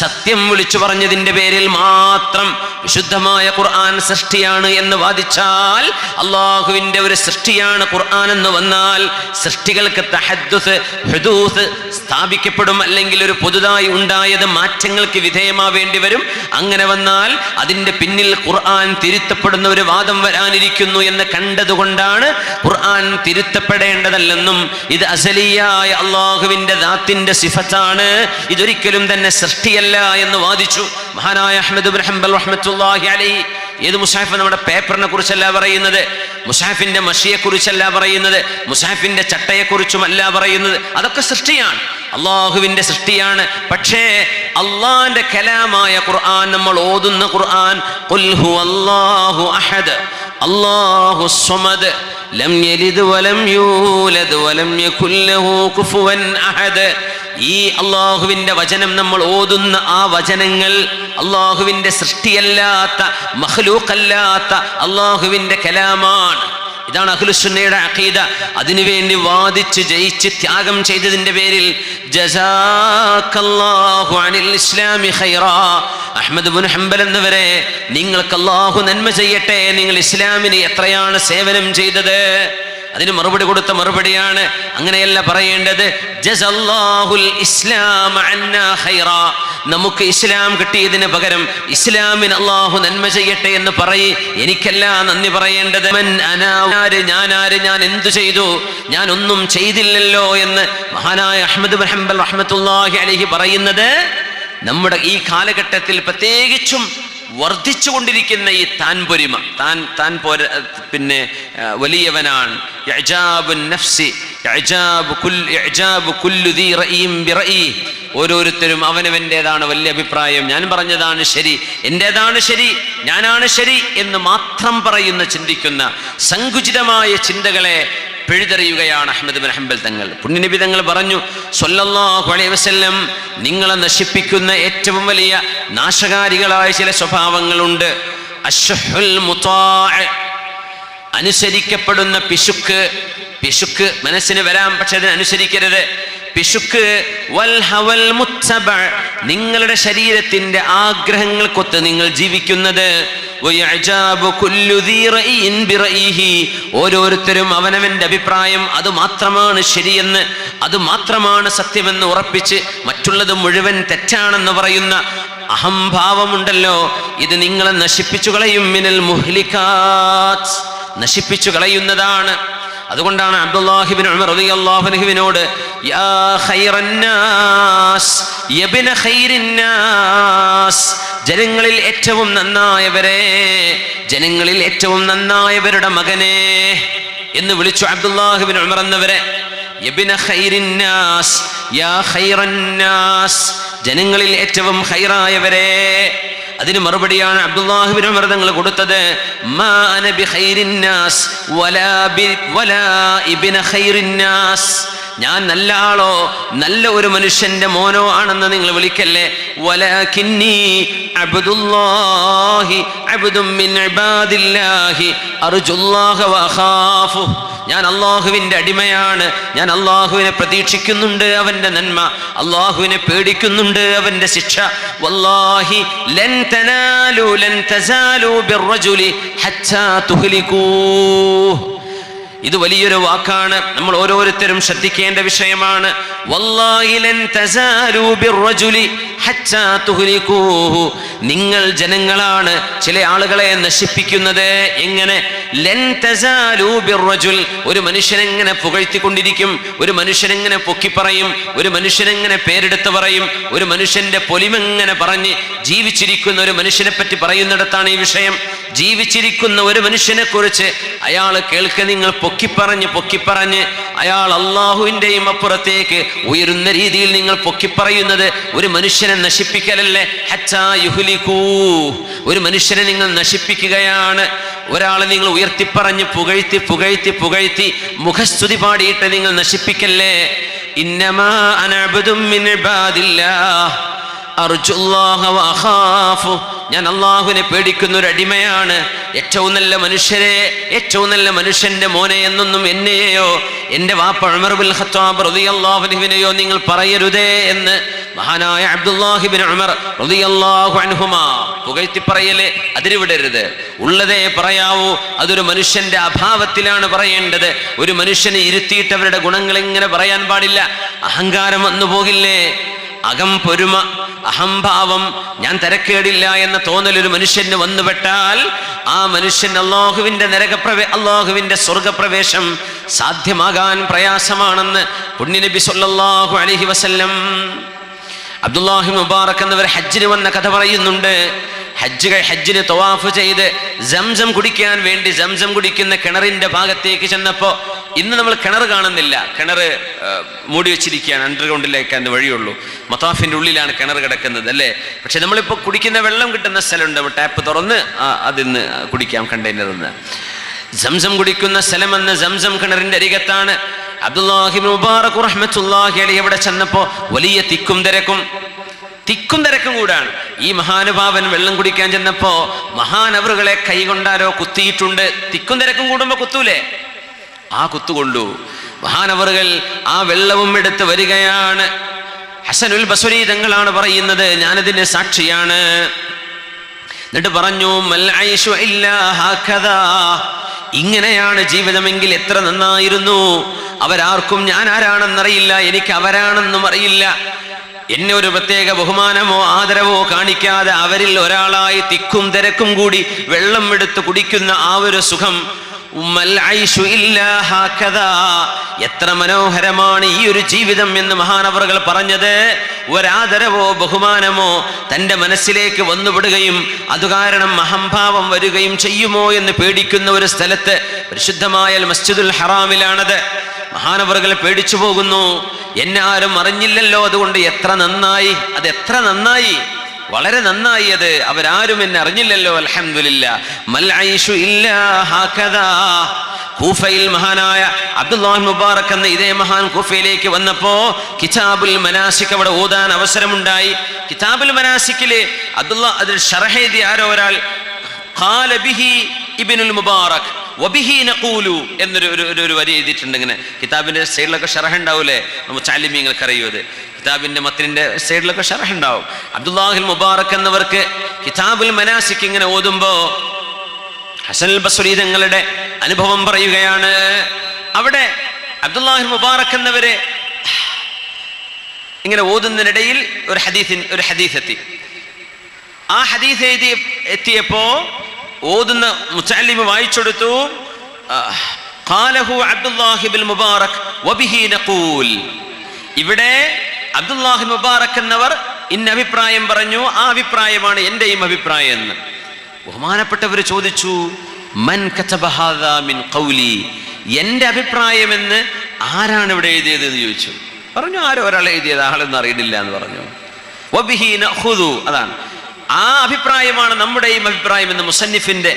സത്യം വിളിച്ചു പറഞ്ഞതിന്റെ പേരിൽ മാത്രം വിശുദ്ധമായ ഖുർആൻ സൃഷ്ടിയാണ് എന്ന് വാദിച്ചാൽ, അള്ളാഹുവിന്റെ ഒരു സൃഷ്ടിയാണ് ഖുർആൻ എന്ന് വന്നാൽ സൃഷ്ടികൾക്ക് തഹദ്ദുസ്, ഹുദൂസ് സ്ഥാപിക്കപ്പെടും. അല്ലെങ്കിൽ ഒരു പുതുതായി ഉണ്ടായത് മാറ്റങ്ങൾക്ക് വിധേയമാവേണ്ടി വരും. അങ്ങനെ വന്നാൽ അതിന്റെ പിന്നിൽ ഖുർആൻ തിരുത്തപ്പെടുന്ന ഒരു വാദം വരാനിരിക്കുന്നു എന്ന് കണ്ടതുകൊണ്ടാണ് ഖുർആൻ തിരുത്തപ്പെടേണ്ടതല്ലെന്നും ഇത് അസലിയായ അള്ളാഹുവിന്റെ ദാത്തിന്റെ സിഫത്താണ്, ഇതൊരിക്കലും തന്നെ സൃഷ്ടിയല്ല എന്ന് വാദിച്ചു മഹാനായ അഹ്മദ് ഇബ്നു ഹംബൽ റഹ്മത്തുള്ളാഹി അലൈഹി. ഏത് മുസാഹിഫ്? നമ്മുടെ പേപ്പറിനെ കുറിച്ചല്ല പറയുന്നത്, മുസാഹിഫിന്റെ മഷിയെ കുറിച്ചല്ല പറയുന്നത്, മുസാഹിഫിന്റെ ചട്ടയെക്കുറിച്ചുമല്ല പറയുന്നത്. അതൊക്കെ സൃഷ്ടിയാണ്, അള്ളാഹുവിന്റെ സൃഷ്ടിയാണ്. പക്ഷേ അള്ളാഹിന്റെ കലാമായ ഖുർആൻ, നമ്മൾ ഓതുന്ന ഖുർആൻ, ഖുൽ ഹുവല്ലാഹു അഹദ് അല്ലാഹു സ്വമദ് ലം യലിദ് വലം യൂലദ് വലം യകുൽ ലഹു കുഫുവൻ അഹദ്. ഈ അള്ളാഹുവിന്റെ വചനം നമ്മൾ ഓതുന്ന ആ വചനങ്ങൾ അള്ളാഹുവിന്റെ സൃഷ്ടിയല്ലാത്ത, മഖ്ലൂഖല്ലാത്ത അള്ളാഹുവിന്റെ കലാമാണ്. ഇതാണ് അഹ്ലുസുന്നയുടെ അഖീദ. അതിനുവേണ്ടി വാദിച്ച് ജയിച്ച് ത്യാഗം ചെയ്തതിന്റെ പേരിൽ ജസാക്കല്ലാഹു അനിൽ ഇസ്ലാമി ഖൈറാ, അഹ്മദ് ഇബ്നു ഹംബൽ എന്നവരെ നിങ്ങൾക്ക് അല്ലാഹു നന്മ ചെയ്യട്ടെ, നിങ്ങൾ ഇസ്ലാമിന് എത്രയാണ് സേവനം ചെയ്തത്. അതിന് മറുപടി കൊടുത്ത മറുപടിയാണ്, അങ്ങനെയല്ല പറയേണ്ടത്. ജസല്ലാഹുൽ ഇസ്ലാം അന്നാ ഖൈറാ, നമുക്ക് ഇസ്ലാം കിട്ടിയതിന് പകരം ഇസ്ലാമിന് അല്ലാഹു നന്മ ചെയ്യട്ടെ എന്ന് പറയ്. എനിക്കല്ല നന്ദി പറയേണ്ടത്. ഞാൻ എന്തു ചെയ്തു? ഞാൻ ഒന്നും ചെയ്തില്ലല്ലോ എന്ന് മഹാനായ അഹ്മദ് ഇബ്നു ഹംബൽ റഹ്മത്തുള്ളാഹി അലൈഹി പറയുന്നത് നമ്മുടെ ഈ കാലഘട്ടത്തിൽ പ്രത്യേകിച്ചും വർദ്ധിച്ചുകൊണ്ടിരിക്കുന്ന ഈ താൻപൊരിമ, താൻ പിന്നെ വലിയവനാണ്. ഓരോരുത്തരും അവനവൻ്റെതാണ് വലിയ അഭിപ്രായം, ഞാൻ പറഞ്ഞതാണ് ശരി, എൻ്റെതാണ് ശരി, ഞാനാണ് ശരി എന്ന് മാത്രം പറയുന്ന, ചിന്തിക്കുന്ന സങ്കുചിതമായ ചിന്തകളെ പിഴുതെറിയുകയാണ് അഹ്മദ് ഇബ്നു ഹംബൽ തങ്ങൾ. പുണ്യനബി തങ്ങൾ പറഞ്ഞു സ്വല്ലല്ലാഹു അലൈഹി വസല്ലം, നിങ്ങളെ നശിപ്പിക്കുന്ന ഏറ്റവും വലിയ നാശകാരികളായ ചില സ്വഭാവങ്ങളുണ്ട്. അശ്ഹുൽ മുതാഅ, അനുസരിക്കപ്പെടുന്ന പിശുക്ക്. പിശുക്ക് മനസ്സിന് വരാം, പക്ഷെ അതിനെ അനുസരിക്കരുത്. പിശുക്ക്. വൽ ഹവൽ മുത്തബഅ, നിങ്ങളുടെ ശരീരത്തിന്റെ ആഗ്രഹങ്ങൾക്കൊത്ത് നിങ്ങൾ ജീവിക്കുന്നത്. ഓരോരുത്തരും അവനവന്റെ അഭിപ്രായം അത് മാത്രമാണ് ശരിയെന്ന്, അത് മാത്രമാണ് സത്യമെന്ന് ഉറപ്പിച്ച് മറ്റുള്ളത് മുഴുവൻ തെറ്റാണെന്ന് പറയുന്ന അഹംഭാവമുണ്ടല്ലോ, ഇത് നിങ്ങളെ നശിപ്പിച്ചു കളയും. മിനൽ മുഹ്ലികാത്ത്, നശിപ്പിച്ചു കളയുന്നതാണ്. അതുകൊണ്ടാണ് അബ്ദുല്ലാഹി ഇബ്നു ഉമർ റളിയല്ലാഹു അൻഹുവിനോട് യാ ഖൈറന്നാസ് യബ്ന ഖൈറിന്നാസ്, ജനങ്ങളിൽ ഏറ്റവും നന്നായവരെ, ജനങ്ങളിൽ ഏറ്റവും നന്നായവരുടെ മകനെ എന്ന് വിളിച്ചു അബ്ദുല്ലാഹി ഇബ്നു ഉമർ എന്നവരെ. യബ്ന ഖൈറിന്നാസ്, യാ ഖൈറന്നാസ്, ജനങ്ങളിൽ ഏറ്റവും ഖൈറായവരെ. അതിന് മറുപടിയാണ് അബ്ദുല്ലാഹി ഇബ്നു ഉമർ തങ്ങൾ കൊടുത്തത്, മാ അന ബി ഖൈറിന്നാസ് വലാ ഇബ്ന ഖൈറിന്നാസ്, ഞാൻ നല്ല ആളോ നല്ല ഒരു മനുഷ്യന്റെ മോനോ ആണെന്ന് നിങ്ങൾ വിളിക്കല്ലേ. വലാകിന്നി അബ്ദുല്ലാഹി അബ്ദും മിൻ ഇബാദില്ലാഹി അർജുല്ലാഹ വഅഖാഫു, ഞാൻ അള്ളാഹുവിൻ്റെ അടിമയാണ്, ഞാൻ അള്ളാഹുവിനെ പ്രതീക്ഷിക്കുന്നുണ്ട് അവൻ്റെ നന്മ, അള്ളാഹുവിനെ പേടിക്കുന്നുണ്ട് അവൻ്റെ ശിക്ഷ. വല്ലാഹി ലൻ തനാലു ലൻ തസാലു ബിർറജുലി ഹത്താ തുഹ്ലികൂ, ഇത് വലിയൊരു വാക്കാണ്, നമ്മൾ ഓരോരുത്തരും ശ്രദ്ധിക്കേണ്ട വിഷയമാണ്. വല്ലാഹി ലൻ തസാലു ബിർറജുലി ഹത്താ തുഹ്ലികൂഹു, നിങ്ങൾ ജനങ്ങളാണ് ചില ആളുകളെ നശിപ്പിക്കുന്നത്. എങ്ങനെ? ലൻ തസാലു ബിർറജുൽ, ഒരു മനുഷ്യനെങ്ങനെ പുകഴ്ത്തിക്കൊണ്ടിരിക്കും, ഒരു മനുഷ്യനെങ്ങനെ പൊക്കിപ്പറയും, ഒരു മനുഷ്യനെങ്ങനെ പേരെടുത്ത് പറയും, ഒരു മനുഷ്യന്റെ പൊലിമെങ്ങനെ പറഞ്ഞ് ജീവിച്ചിരിക്കുന്ന ഒരു മനുഷ്യനെ പറ്റി പറയുന്നിടത്താണ് ഈ വിഷയം. ജീവിച്ചിരിക്കുന്ന ഒരു മനുഷ്യനെ കുറിച്ച് അയാൾ കേൾക്കെ നിങ്ങൾ പൊക്കിപ്പറഞ്ഞ് അയാൾ അള്ളാഹുവിൻ്റെയും അപ്പുറത്തേക്ക് ഉയരുന്ന രീതിയിൽ നിങ്ങൾ പൊക്കിപ്പറയുന്നത് ഒരു മനുഷ്യനെ നശിപ്പിക്കലല്ലേ. ഹത്താ യുഹ്ലികൂ, ഒരു മനുഷ്യനെ നിങ്ങൾ നശിപ്പിക്കുകയാണ്. ഒരാളെ നിങ്ങൾ ഉയർത്തിപ്പറഞ്ഞ് പുകഴ്ത്തി മുഖസ്തുതി പാടിയിട്ട് നിങ്ങൾ നശിപ്പിക്കല്ലേ. ഇന്നമാ അന അബ്ദും മിൻ ഇബാദില്ലാഹ് അർജുല്ലാഹ വഅഖാഫു, ഞാൻ അള്ളാഹുവിനെ പേടിക്കുന്ന ഒരു അടിമയാണ്. ഏറ്റവും നല്ല മനുഷ്യരെ, ഏറ്റവും നല്ല മനുഷ്യന്റെ മോനെ എന്നൊന്നും എന്നെയോ എൻ്റെ വാപ്പ ഉമർ ഇബ്നുൽ ഖത്താബ് റളിയല്ലാഹു അൻഹുവിനെയോ നിങ്ങൾ പറയരുതേ എന്ന് മഹാനായ അബ്ദുല്ലാഹി ഇബ്നു ഉമർ റളിയല്ലാഹു അൻഹുമാ പുകഴ്ത്തി പറയല് അതിരുവിടരുത്, ഉള്ളതേ പറയാവൂ. അതൊരു മനുഷ്യന്റെ അഭാവത്തിലാണ് പറയേണ്ടത്. ഒരു മനുഷ്യനെ ഇരുത്തിയിട്ട് അവരുടെ ഗുണങ്ങൾ ഇങ്ങനെ പറയാൻ പാടില്ല. അഹങ്കാരം വന്നു പോകില്ലേ, അകം പൊരുമ, അഹംഭാവം, ഞാൻ തരക്കേടില്ല എന്ന തോന്നൽ ഒരു മനുഷ്യന് വന്നുപെട്ടാൽ ആ മനുഷ്യൻ അള്ളാഹുവിന്റെ സ്വർഗപ്രവേശം സാധ്യമാകാൻ പ്രയാസമാണെന്ന് പുണ്യനബി സല്ലല്ലാഹു അലൈഹി വസല്ലം. അബ്ദുല്ലാഹി മുബാറക് എന്നവർ ഹജ്ജിന് വന്ന കഥ പറയുന്നുണ്ട്. ഹജ്ജിന് തവാഫ് ചെയ്ത് സംസം കുടിക്കാൻ വേണ്ടി സംസം കുടിക്കുന്ന കിണറിന്റെ ഭാഗത്തേക്ക് ചെന്നപ്പോൾ ഇന്ന് നമ്മൾ കിണർ കാണുന്നില്ല, കിണർ മൂടി വെച്ചിരിക്കുകയാണ്, അണ്ടർഗ്രൗണ്ടിലേക്ക് അതിന് വഴിയുള്ളൂ. മത്താഫിന്റെ ഉള്ളിലാണ് കിണർ കിടക്കുന്നത് അല്ലേ. പക്ഷെ നമ്മളിപ്പോൾ കുടിക്കുന്ന വെള്ളം കിട്ടുന്ന സ്ഥലമുണ്ട്, ടാപ്പ് തുറന്ന് അതിന്ന് കുടിക്കാം കണ്ടെയ്നറിൽ നിന്ന്. സംസം കുടിക്കുന്ന സ്ഥലമെന്ന് സംസം കിണറിന്റെ അരികത്താണ്. അബ്ദുല്ലാഹി ഇബ്നു മുബാറക് റഹ്മത്തുള്ളാഹി അലൈഹി അവിടെ ചെന്നപ്പോൾ വലിയ തിക്കും തിരക്കും കൂടാണ്. ഈ മഹാനുഭാവൻ വെള്ളം കുടിക്കാൻ ചെന്നപ്പോ മഹാനവറുകളെ കൈകൊണ്ടാരോ കുത്തിയിട്ടുണ്ട്. തിക്കും തിരക്കും കൂടുമ്പോ കുത്തൂലേ, ആ കുത്തുകൊണ്ടു. മഹാനവറുകൾ ആ വെള്ളവും എടുത്ത് വരികയാണ്. ഹസനുൽ ബസ്രി തങ്ങളാണ് പറയുന്നത്, ഞാനതിന് സാക്ഷിയാണ്. എന്നിട്ട് പറഞ്ഞു, മൽ ഐശു ഇല്ലാ ഹകദാ, ഇങ്ങനെയാണ് ജീവിതമെങ്കിൽ എത്ര നന്നായിരുന്നു. അവരാർക്കും ഞാൻ ആരാണെന്നറിയില്ല, എനിക്ക് അവരാണെന്നും അറിയില്ല. എന്നെ ഒരു പ്രത്യേക ബഹുമാനമോ ആദരവോ കാണിക്കാതെ അവരിൽ ഒരാളായി തിക്കും തിരക്കും കൂടി വെള്ളം എടുത്ത് കുടിക്കുന്ന ആ ഒരു സുഖം, എത്ര മനോഹരമാണ് ഈ ഒരു ജീവിതം എന്ന് മഹാനവറുകൾ പറഞ്ഞത്. ഒരാദരവോ ബഹുമാനമോ തൻ്റെ മനസ്സിലേക്ക് വന്നുപെടുകയും അത് കാരണം അഹംഭാവം വരികയും ചെയ്യുമോ എന്ന് പേടിക്കുന്ന ഒരു സ്ഥലത്ത്, പരിശുദ്ധമായ മസ്ജിദുൽ ഹറാമിലാണത്. മഹാനവറുകൾ പേടിച്ചു പോകുന്നു. എന്നെ ആരും അറിഞ്ഞില്ലല്ലോ, അതുകൊണ്ട് എത്ര നന്നായി, അത് എത്ര നന്നായി, വളരെ നന്നായി, അത് അവരാരും എന്നെ അറിഞ്ഞില്ലല്ലോ, അൽഹംദുലില്ലാ. മൽ ഐശു ഇല്ലാ ഹകദാ. കൂഫയിൽ മഹാനായ അബ്ദുല്ലാഹി മുബാറക് എന്ന ഇതേ മഹാൻ കൂഫയിലേക്ക് വന്നപ്പോ കിതാബുൽ മനാസിക് അവിടെ ഓതാൻ അവസരമുണ്ടായി. കിതാബുൽ മനാസിക്കില് അതിൽ ഷറഹ് എഴുതിയ ആരോ ഒരാൾ ഖാല ബിഹി ഇബ്നുൽ മുബാറക് വബിഹി നഖൂലു എന്നൊരു വരി എഴുതിയിട്ടുണ്ട്. ഇങ്ങനെ കിതാബിന്റെ സൈഡിലൊക്കെ ഷറഹ് ഉണ്ടാവൂലേ, മുതഅല്ലിമീങ്ങൾക്ക് അറിയൂ അത്. കിതാബിന്റെ മത്തിൻ്റെ സൈഡിലൊക്കെ ഷറഹ് ഉണ്ടാവും. അബ്ദുല്ലാഹിൽ മുബാറക് എന്നവർക്ക് കിതാബുൽ മനാസിക് ഇങ്ങനെ ഓതുമ്പോ ഹസനുൽ ബസ്രി തങ്ങളുടെ അനുഭവം പറയുകയാണ്. അവിടെ അബ്ദുല്ലാഹിൽ മുബാറക് എന്നവരെ ഇങ്ങനെ ഓതുന്നതിനിടയിൽ ഒരു ഹദീസ് എത്തി. ആ ഹദീസ് എത്തിയപ്പോ ഓതുന്ന മുതഅല്ലിമ് വായിച്ചെടുത്തു, ഖാലഹു അബ്ദുല്ലാഹി ബിൽ മുബാറക് വബിഹി നഖൂൽ. ഇവിടെ അബ്ദുല്ലാഹി മുബാറക് എന്നവർ ഇന്ന അഭിപ്രായം പറഞ്ഞു, ആ അഭിപ്രായമാണ് എന്റെയും അഭിപ്രായം എന്ന്. ബഹുമാനപ്പെട്ടവർ ചോദിച്ചു, മൻ കതബ ഹാദാ മിൻ ഖൗലി, എന്റെ അഭിപ്രായം എന്ന് ആരാണ് ഇവിടെ എഴുതിയത് എന്ന് ചോദിച്ചു. പറഞ്ഞു, ആരോ ഒരാൾ എഴുതിയത്, ആളൊന്നും അറിയില്ല എന്ന് പറഞ്ഞു. വബിഹി നഖുദു, അതാണ് ആ അഭിപ്രായമാണ് നമ്മുടെയും അഭിപ്രായം എന്ന് മുസന്നിഫിന്റെ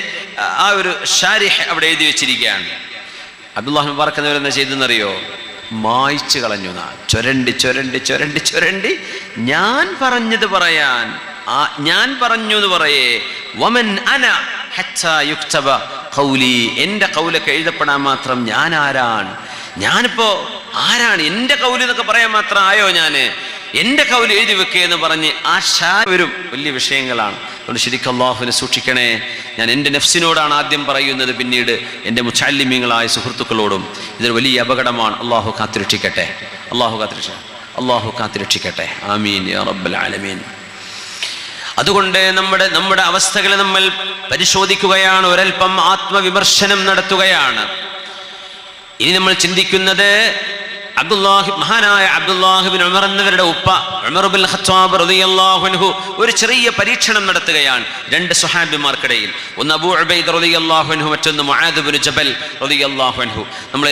ആ ഒരു ഷാരിഹ് അവിടെ എഴുതി വെച്ചിരിക്കുകയാണ്. അബ്ദുല്ലാഹി മുബാറക് എന്നവർ എന്താ ചെയ്തെന്നറിയോ? മായ്ച്ചു കളഞ്ഞു. ചുരണ്ടി ഞാൻ പറഞ്ഞത് പറയാൻ, ഞാൻ പറഞ്ഞു എന്ന് പറയേ, വമൻ അന ഹത്താ യുക്തബ ഖൗലി, എന്റെ കൗലൊക്കെ എഴുതപ്പെടാൻ മാത്രം ഞാൻ ആരാണ്? ഞാനിപ്പോ ആരാണ്? എന്റെ കൗല് എന്നൊക്കെ പറയാൻ മാത്രം ആയോ ഞാന്? എന്റെ കൗല് എഴുതി വെക്കുക എന്ന് പറഞ്ഞ് ആ വരും വലിയ വിഷയങ്ങളാണ്. അതുകൊണ്ട് ശരിക്കും അള്ളാഹുവിനെ സൂക്ഷിക്കണേ. ഞാൻ എൻ്റെ നഫ്സിനോടാണ് ആദ്യം പറയുന്നത്, പിന്നീട് എൻ്റെ മുതഅല്ലിമീങ്ങളായ സുഹൃത്തുക്കളോടും. ഇതൊരു വലിയ അപകടമാണ്. അള്ളാഹു കാത്തുരക്ഷിക്കട്ടെ, അള്ളാഹു കാത്തുരക്ഷിക്കട്ടെ. ആമീൻ യാ റബ്ബൽ ആലമീൻ. അതുകൊണ്ട് നമ്മുടെ അവസ്ഥകളെ നമ്മൾ പരിശോധിക്കുകയാണ്, ഒരൽപ്പം ആത്മവിമർശനം നടത്തുകയാണ്. ഇനി നമ്മൾ ചിന്തിക്കുന്നത്, മഹാനായ അബ്ദുല്ലാഹി ബിൻ ഉമർ എന്നവരുടെ ഉപ്പ ഉമർ ബിൻ ഖത്താബ് റളിയല്ലാഹു അൻഹു ഒരു ചെറിയ പരീക്ഷണം നടത്തുകയാണ് രണ്ട് സ്വഹാബിമാർക്കിടയിൽ. ഒന്ന് അബൂ ഉബൈദ റളിയല്ലാഹു അൻഹു, മറ്റൊന്ന് മുആദ് ബിൻ ജബൽ റളിയല്ലാഹു അൻഹു. നമ്മൾ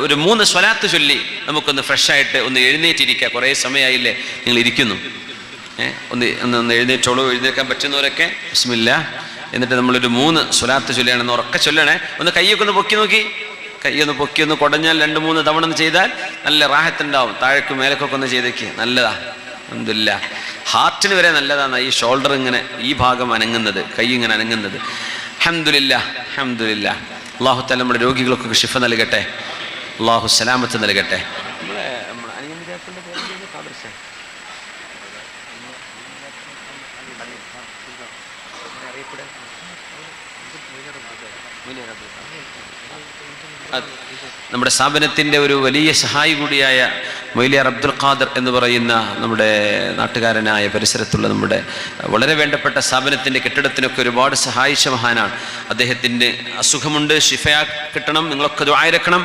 ഒരു 3 സ്വലാത്ത് ചൊല്ലി നമുക്കൊന്ന് ഫ്രഷ് ആയിട്ട് ഒന്ന് എഴുന്നേറ്റിരിക്കുക. കുറേ സമയമായില്ലേ നിങ്ങൾ ഇരിക്കുന്നു, ഒന്ന് എഴുന്നേറ്റോളൂ. എഴുന്നേൽക്കാൻ പറ്റുന്നവരൊക്കെ ബിസ്മില്ലാ. എന്നിട്ട് നമ്മളൊരു 3 സ്വലാത്ത് ചൊല്ലുകയാണെന്ന് ഉറക്കെ ചൊല്ലണേ. ഒന്ന് കൈയൊക്കെ ഒന്ന് പൊക്കി നോക്കി, കൈയൊന്ന് പൊക്കി ഒന്ന് കുടഞ്ഞാൽ 2-3 തവണ ഒന്ന് ചെയ്താൽ നല്ല റാഹത്തുണ്ടാവും. താഴേക്കും മേലക്കൊക്കെ ഒന്ന് ചെയ്തേക്ക്, നല്ലതാ. അൽഹംദുലില്ലാ, ഹാർട്ടിന് വരെ നല്ലതാണ് ഈ ഷോൾഡർ ഇങ്ങനെ, ഈ ഭാഗം അനങ്ങുന്നത്, കൈ ഇങ്ങനെ അനങ്ങുന്നത്. അൽഹംദുലില്ലാ, അൽഹംദുലില്ലാ. അല്ലാഹു തആല നമ്മുടെ രോഗികൾക്കൊക്കെ ശിഫ നൽകട്ടെ, അല്ലാഹു സലാമത്ത് നൽകട്ടെ. നമ്മുടെ സ്ഥാപനത്തിൻ്റെ ഒരു വലിയ സഹായി കൂടിയായ മൊയ്ലിയാർ അബ്ദുൽ ഖാദർ എന്ന് പറയുന്ന നമ്മുടെ നാട്ടുകാരനായ പരിസരത്തുള്ള നമ്മുടെ വളരെ വേണ്ടപ്പെട്ട സ്ഥാപനത്തിൻ്റെ കെട്ടിടത്തിനൊക്കെ ഒരുപാട് സഹായിച്ച മഹാനാണ്. അദ്ദേഹത്തിൻ്റെ അസുഖമുണ്ട്, ശിഫയാ കിട്ടണം, നിങ്ങളൊക്കെ ദുആ ഇരക്കണം.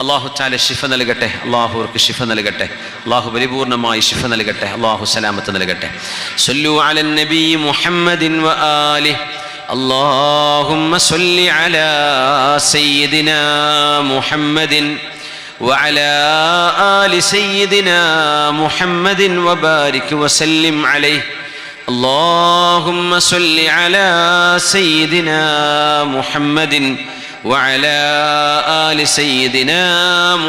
അള്ളാഹു തആല ശിഫ നൽകട്ടെ. അള്ളാഹു അവർക്ക് ശിഫ നൽകട്ടെ. അള്ളാഹു പരിപൂർണമായി ശിഫ നൽകട്ടെ. അള്ളാഹു സലാമത്ത് നൽകട്ടെ. സല്ലു അലൻ നബി മുഹമ്മദിൻ വ ആലിഹി. اللهم صل على سيدنا محمد وعلى آل سيدنا محمد وبارك وسلم عليه. اللهم صل على سيدنا محمد وعلى آل سيدنا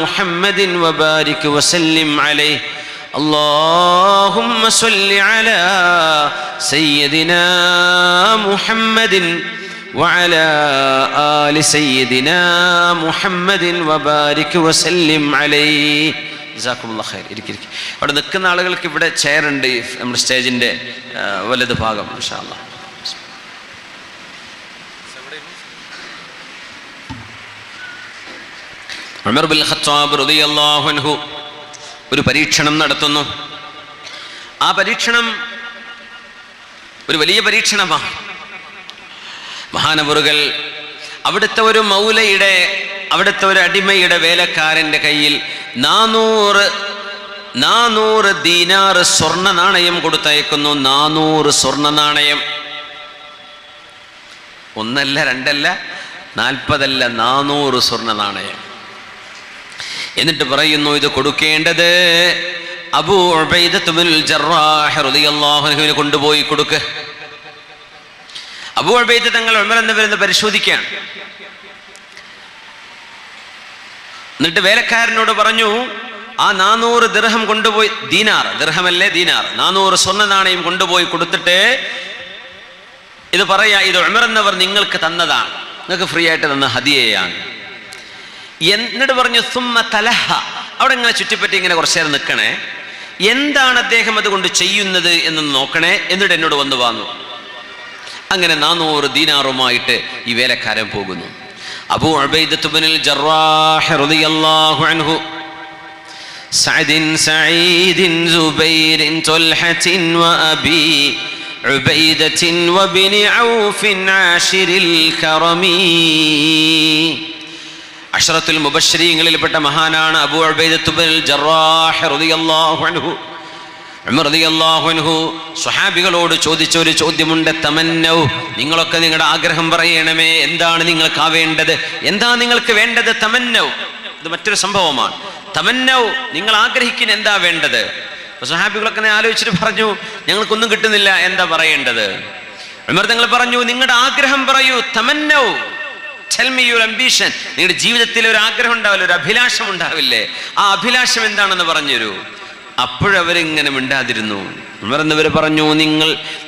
محمد وبارك وسلم عليه. اللهم صل على سيدنا محمد وعلى آل سيدنا محمد وبارك وسلم عليه. ജസാക്കുമുല്ലാഹ് ഖൈർ. ഇരിക്കും. അവിടെ നിൽക്കുന്ന ആളുകൾക്ക് ഇവിടെ ചെയർ ഉണ്ട്, നമ്മുടെ സ്റ്റേജിൻ്റെ വലത് ഭാഗം. ഇൻഷാ അല്ലാഹ്. ഉമർ ബിൻ ഖത്താബ് റളിയല്ലാഹു അൻഹു ഒരു പരീക്ഷണം നടത്തുന്നു. ആ പരീക്ഷണം ഒരു വലിയ പരീക്ഷണമാണ്. മഹാനവറുകൾ അവിടുത്തെ ഒരു മൗലയുടെ, അവിടുത്തെ ഒരു അടിമയുടെ വേലക്കാരൻ്റെ കയ്യിൽ 400 ദീനാർ സ്വർണ്ണ നാണയം കൊടുത്തയക്കുന്നു. 400 സ്വർണ്ണ നാണയം. ഒന്നല്ല, രണ്ടല്ല, 40 അല്ല, 400 സ്വർണ്ണ നാണയം. എന്നിട്ട് പറയുന്നു, ഇത് കൊടുക്കേണ്ടത് അബൂ ഉബൈദത്ത് ബിനുൽ ജറാഹ് റളിയല്ലാഹു അൻഹുവിനെ കൊണ്ടുപോയി കൊടുക്ക്. അബൂ ഉബൈദ തങ്ങൾ ഉമർ എന്നവരെന്ന് പരിശോധിക്കുകയാണ്. എന്നിട്ട് വേലക്കാരനോട് പറഞ്ഞു, ആ 400 ദിർഹം കൊണ്ടുപോയി, ദീനാർ, ദിർഹമല്ലേ ദീനാർ, 400 സ്വർണ്ണ നാണയം കൊണ്ടുപോയി കൊടുത്തിട്ട് ഇത് പറയാ, ഇത് ഉമർ എന്നവർ നിങ്ങൾക്ക് തന്നതാണ്, നിങ്ങൾക്ക് ഫ്രീ ആയിട്ട് തന്ന ഹദിയയാണ്. എന്നിട്ട് പറഞ്ഞു സുമ്മ തലഹ. അവിടെ ഇങ്ങനെ ചുറ്റിപ്പറ്റി ഇങ്ങനെ കുറച്ചു നേരം നിൽക്കണേ, എന്താണ് അദ്ദേഹം അതുകൊണ്ട് ചെയ്യുന്നത് എന്ന് നോക്കണേ, എന്നിട്ട് എന്നോട് വന്നു വാങ്ങു. അങ്ങനെ 400 ദീനാറുമായിട്ട് ഈ വേലക്കാരൻ പോകുന്നു. അബൂ ഉബൈദത്ത് ബിനുൽ ജറാഹ് റളിയല്ലാഹു അൻഹു സഅദിൻ സഈദിൻ സുബൈറിൻ തുൽഹത്തിൻ വഅബി ഉബൈദത്തിൻ വബിനി ഔഫിൻ ആശിരിൽ കറമി. അശ്റത്തുൽ മുബശ്ശരീങ്ങളിൽപ്പെട്ട മഹാനാണ് അബൂ ഉബൈദത്ത് ബിനുൽ ജറാഹ് റളിയല്ലാഹു അൻഹു. ഉമർ റളിയല്ലാഹു അൻഹു സ്വഹാബികളോട് ചോദിച്ച ഒരു ചോദ്യമുണ്ട്, തമന്നൗ, നിങ്ങളൊക്കെ നിങ്ങളുടെ ആഗ്രഹം പറയണമേ, എന്താണ് നിങ്ങൾക്ക് ആവേണ്ടത്, എന്താ നിങ്ങൾക്ക് വേണ്ടത്? തമന്നൗ, ഇത് മറ്റൊരു സംഭവമാണ്. തമന്നൗ, നിങ്ങൾ ആഗ്രഹിക്കുന്ന എന്താ വേണ്ടത്? സ്വഹാബികളൊക്കെ ആലോചിച്ചിട്ട് പറഞ്ഞു, ഞങ്ങൾക്കൊന്നും കിട്ടുന്നില്ല, എന്താ പറയേണ്ടത്? ഉമർ തങ്ങൾ പറഞ്ഞു, നിങ്ങളുടെ ആഗ്രഹം പറയൂ. തമന്നൗ, tell me your ambition. നിങ്ങളുടെ ജീവിതത്തിൽ ഒരു ആഗ്രഹം ഉണ്ടാവില്ലേ, ഒരു അഭിലാഷം ഉണ്ടാവില്ലേ, ആ അഭിലാഷം എന്താണെന്ന് പറഞ്ഞുതരൂ. അപ്പോഴവരിങ്ങനെ മിണ്ടാതിരുന്നു. ഉമർ എന്നവർ പറഞ്ഞു,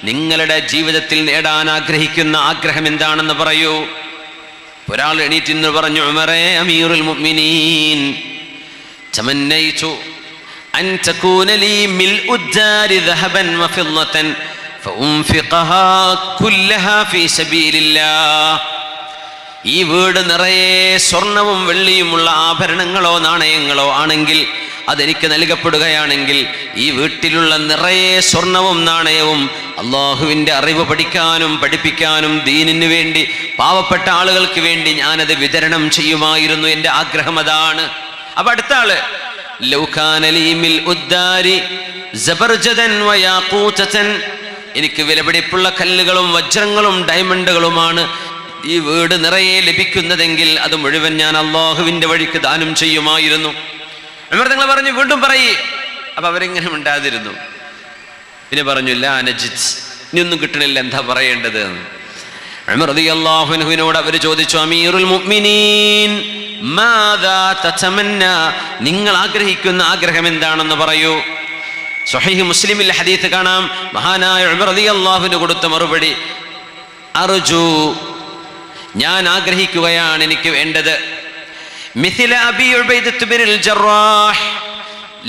നിങ്ങളുടെ ജീവിതത്തിൽ നേടാൻ ആഗ്രഹിക്കുന്ന ആഗ്രഹം എന്താണെന്ന് പറയൂ. ഒരാൾ എണീറ്റിന്ന് പറഞ്ഞു, ഉമറേ അമീറുൽ മുഅ്മിനീൻ, തമന്നൈതു അൻ തകൂന ലീ മിൽഉ ദാരി ദഹബൻ വഫിദ്ദതൻ ഫഉൻഫിഖഹാ കുല്ലഹാ ഫീ സബീലില്ലാഹ്. ഈ വീട് നിറയെ സ്വർണവും വെള്ളിയുമുള്ള ആഭരണങ്ങളോ നാണയങ്ങളോ ആണെങ്കിൽ, അതെനിക്ക് നൽകപ്പെടുകയാണെങ്കിൽ, ഈ വീട്ടിലുള്ള നിറയെ സ്വർണവും നാണയവും അള്ളാഹുവിൻ്റെ അറിവ് പഠിക്കാനും പഠിപ്പിക്കാനും ദീനിന് വേണ്ടി പാവപ്പെട്ട ആളുകൾക്ക് വേണ്ടി ഞാനത് വിതരണം ചെയ്യുമായിരുന്നു. എൻ്റെ ആഗ്രഹം അതാണ്. അപ്പൊ അടുത്ത ആള്, എനിക്ക് വിലപിടിപ്പുള്ള കല്ലുകളും വജ്രങ്ങളും ഡയമണ്ടുകളുമാണ് ഈ വീട് നിറയെ ലഭിക്കുന്നതെങ്കിൽ അത് മുഴുവൻ ഞാൻ അള്ളാഹുവിൻ്റെ വഴിക്ക് ദാനം ചെയ്യുമായിരുന്നു. ഉമർ തങ്ങൾ പറഞ്ഞു, വീണ്ടും പറയേ. അപ്പൊ അവരെങ്ങനെ മിണ്ടാതിരുന്നു. പിന്നെ പറഞ്ഞു, ലാ നജിദ്, ഇനിയൊന്നും കിട്ടണില്ല, എന്താ പറയേണ്ടത്? ഉമർ റളിയല്ലാഹു അൻഹുവിനോട് അവർ ചോദിച്ചു, അമീറുൽ മുഅ്മിനീൻ മാദാ തതമന്ന, നിങ്ങൾ ആഗ്രഹിക്കുന്ന ആഗ്രഹം എന്താണെന്ന് പറയൂ. സ്വഹീഹ് മുസ്ലിമിൽ ഹദീസ് കാണാം, മഹാനായ ഉമർ റളിയല്ലാഹു അൻഹു കൊടുത്ത മറുപടി, അർജു, ഞാൻ ആഗ്രഹിക്കുകയാണ്, എനിക്ക് വേണ്ടത് മിഥില അബീ ഉബൈദത്ത് ബിനുൽ ജറാഹ്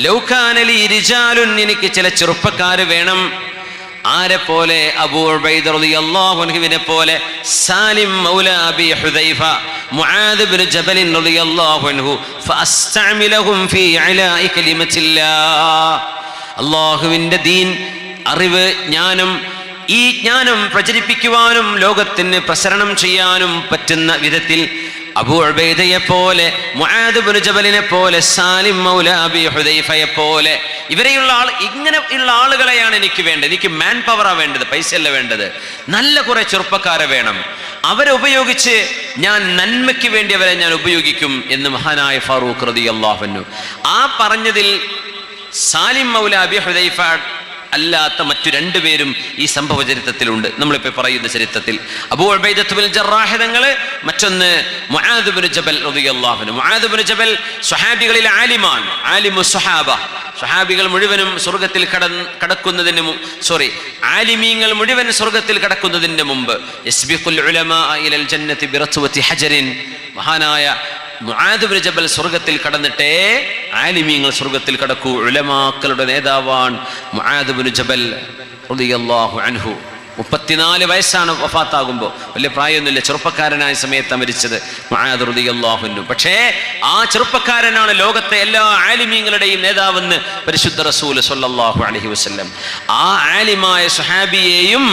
ലൗ കാന ലീ റിജാലുൻ, എനിക്ക് ചില ചെറുപ്പക്കാർ വേണം. ആരെ പോലെ? അബൂ ഉബൈദ റളിയല്ലാഹു അൻഹുവിനെ പോലെ, സാലിം മൗല അബീ ഹുദൈഫ, മുആദ് ഇബ്നു ജബൽ റളിയല്ലാഹു അൻഹു, ഫഅസ്തഅമിലഹും ഫീ ഇലാഇ കലിമത്തില്ലാഹ്. അല്ലാഹുവിൻ്റെ ദീൻ, അറിവ്, ജ്ഞാനം, ഈ ജ്ഞാനം പ്രചരിപ്പിക്കുവാനും ലോകത്തിന് പ്രസരണം ചെയ്യാനും പറ്റുന്ന വിധത്തിൽ അബൂ ഉബൈദയെ പോലെ, മുആദ് ഇബ്നു ജബലിനെ പോലെ, സാലിം മൗല അബി ഹുദൈഫയെ പോലെ ഇങ്ങനെയുള്ള ആളുകളെയാണ് എനിക്ക് വേണ്ടത്. എനിക്ക് മാൻ പവറാ വേണ്ടത്, പൈസയല്ല വേണ്ടത്. നല്ല കുറെ ചെറുപ്പക്കാരെ വേണം. അവരെ ഉപയോഗിച്ച് ഞാൻ നന്മയ്ക്ക് വേണ്ടി അവരെ ഞാൻ ഉപയോഗിക്കും എന്ന് മഹാനായ ഫാറൂഖ് റളിയല്ലാഹു അൻഹു. ആ പറഞ്ഞതിൽ സാലിം മൗല അബി ഹുദൈഫ അല്ലാത്ത മറ്റു രണ്ടുപേരും ഈ സംഭവ ചരിത്രത്തിലുണ്ട്. നമ്മളിപ്പോൾ പറയുന്ന ചരിത്രത്തിൽ അബൂ ഉബൈദത്ത് ബിൻ ജറാഹ് തങ്ങള്, മറ്റൊന്ന് മുആദ് ഇബ്നു ജബൽ റളിയല്ലാഹു അൻഹു. മുആദ് ഇബ്നു ജബൽ സ്വഹാബികളിൽ ആലിമാണ്, ആലിമു സ്വഹാബ. സ്വഹാബികൾ മുഴുവനും സ്വർഗത്തിൽ ആലിമീങ്ങൾ മുഴുവൻ സ്വർഗത്തിൽ കടക്കുന്നതിന് മുമ്പ് യസ്ബിഖുൽ ഉലമാ ഇലൽ ജന്നതി ബിറത്വതി ഹജറിൻ, മഹാനായ മുആദ് ഇബ്നു ജബൽ സ്വർഗത്തിൽ കടന്നിട്ടേ ആലിമീങ്ങൾ സ്വർഗത്തിൽ കടക്കൂ. ഉലമാക്കളുടെ നേതാവാണ് മുആദ് ഇബ്നു ജബൽ റളിയല്ലാഹു അൻഹു. 34 വയസ്സാണ് വഫാത്താകുമ്പോൾ, വലിയ പ്രായമൊന്നുമില്ല, ചെറുപ്പക്കാരനായ സമയത്താണ് മരിച്ചത് മുആദ് റളിയല്ലാഹു അൻഹു. പക്ഷേ ആ ചെറുപ്പക്കാരനാണ് ലോകത്തെ എല്ലാ ആലിമീങ്ങളുടെയും നേതാവെന്ന് പരിശുദ്ധ റസൂൽ സ്വല്ലല്ലാഹു അലൈഹി വസല്ലം. ആ ആലിമായ സ്വഹാബിയെയും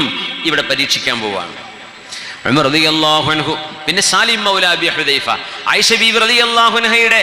ഇവിടെ പരീക്ഷിക്കാൻ പോവാണ് ഉമർ റളിയല്ലാഹു അൻഹു. പിന്നെ സാലിം മൗല അബി ഹുദൈഫ, ആയിഷ ബീവി റളിയല്ലാഹു അൻഹയുടെ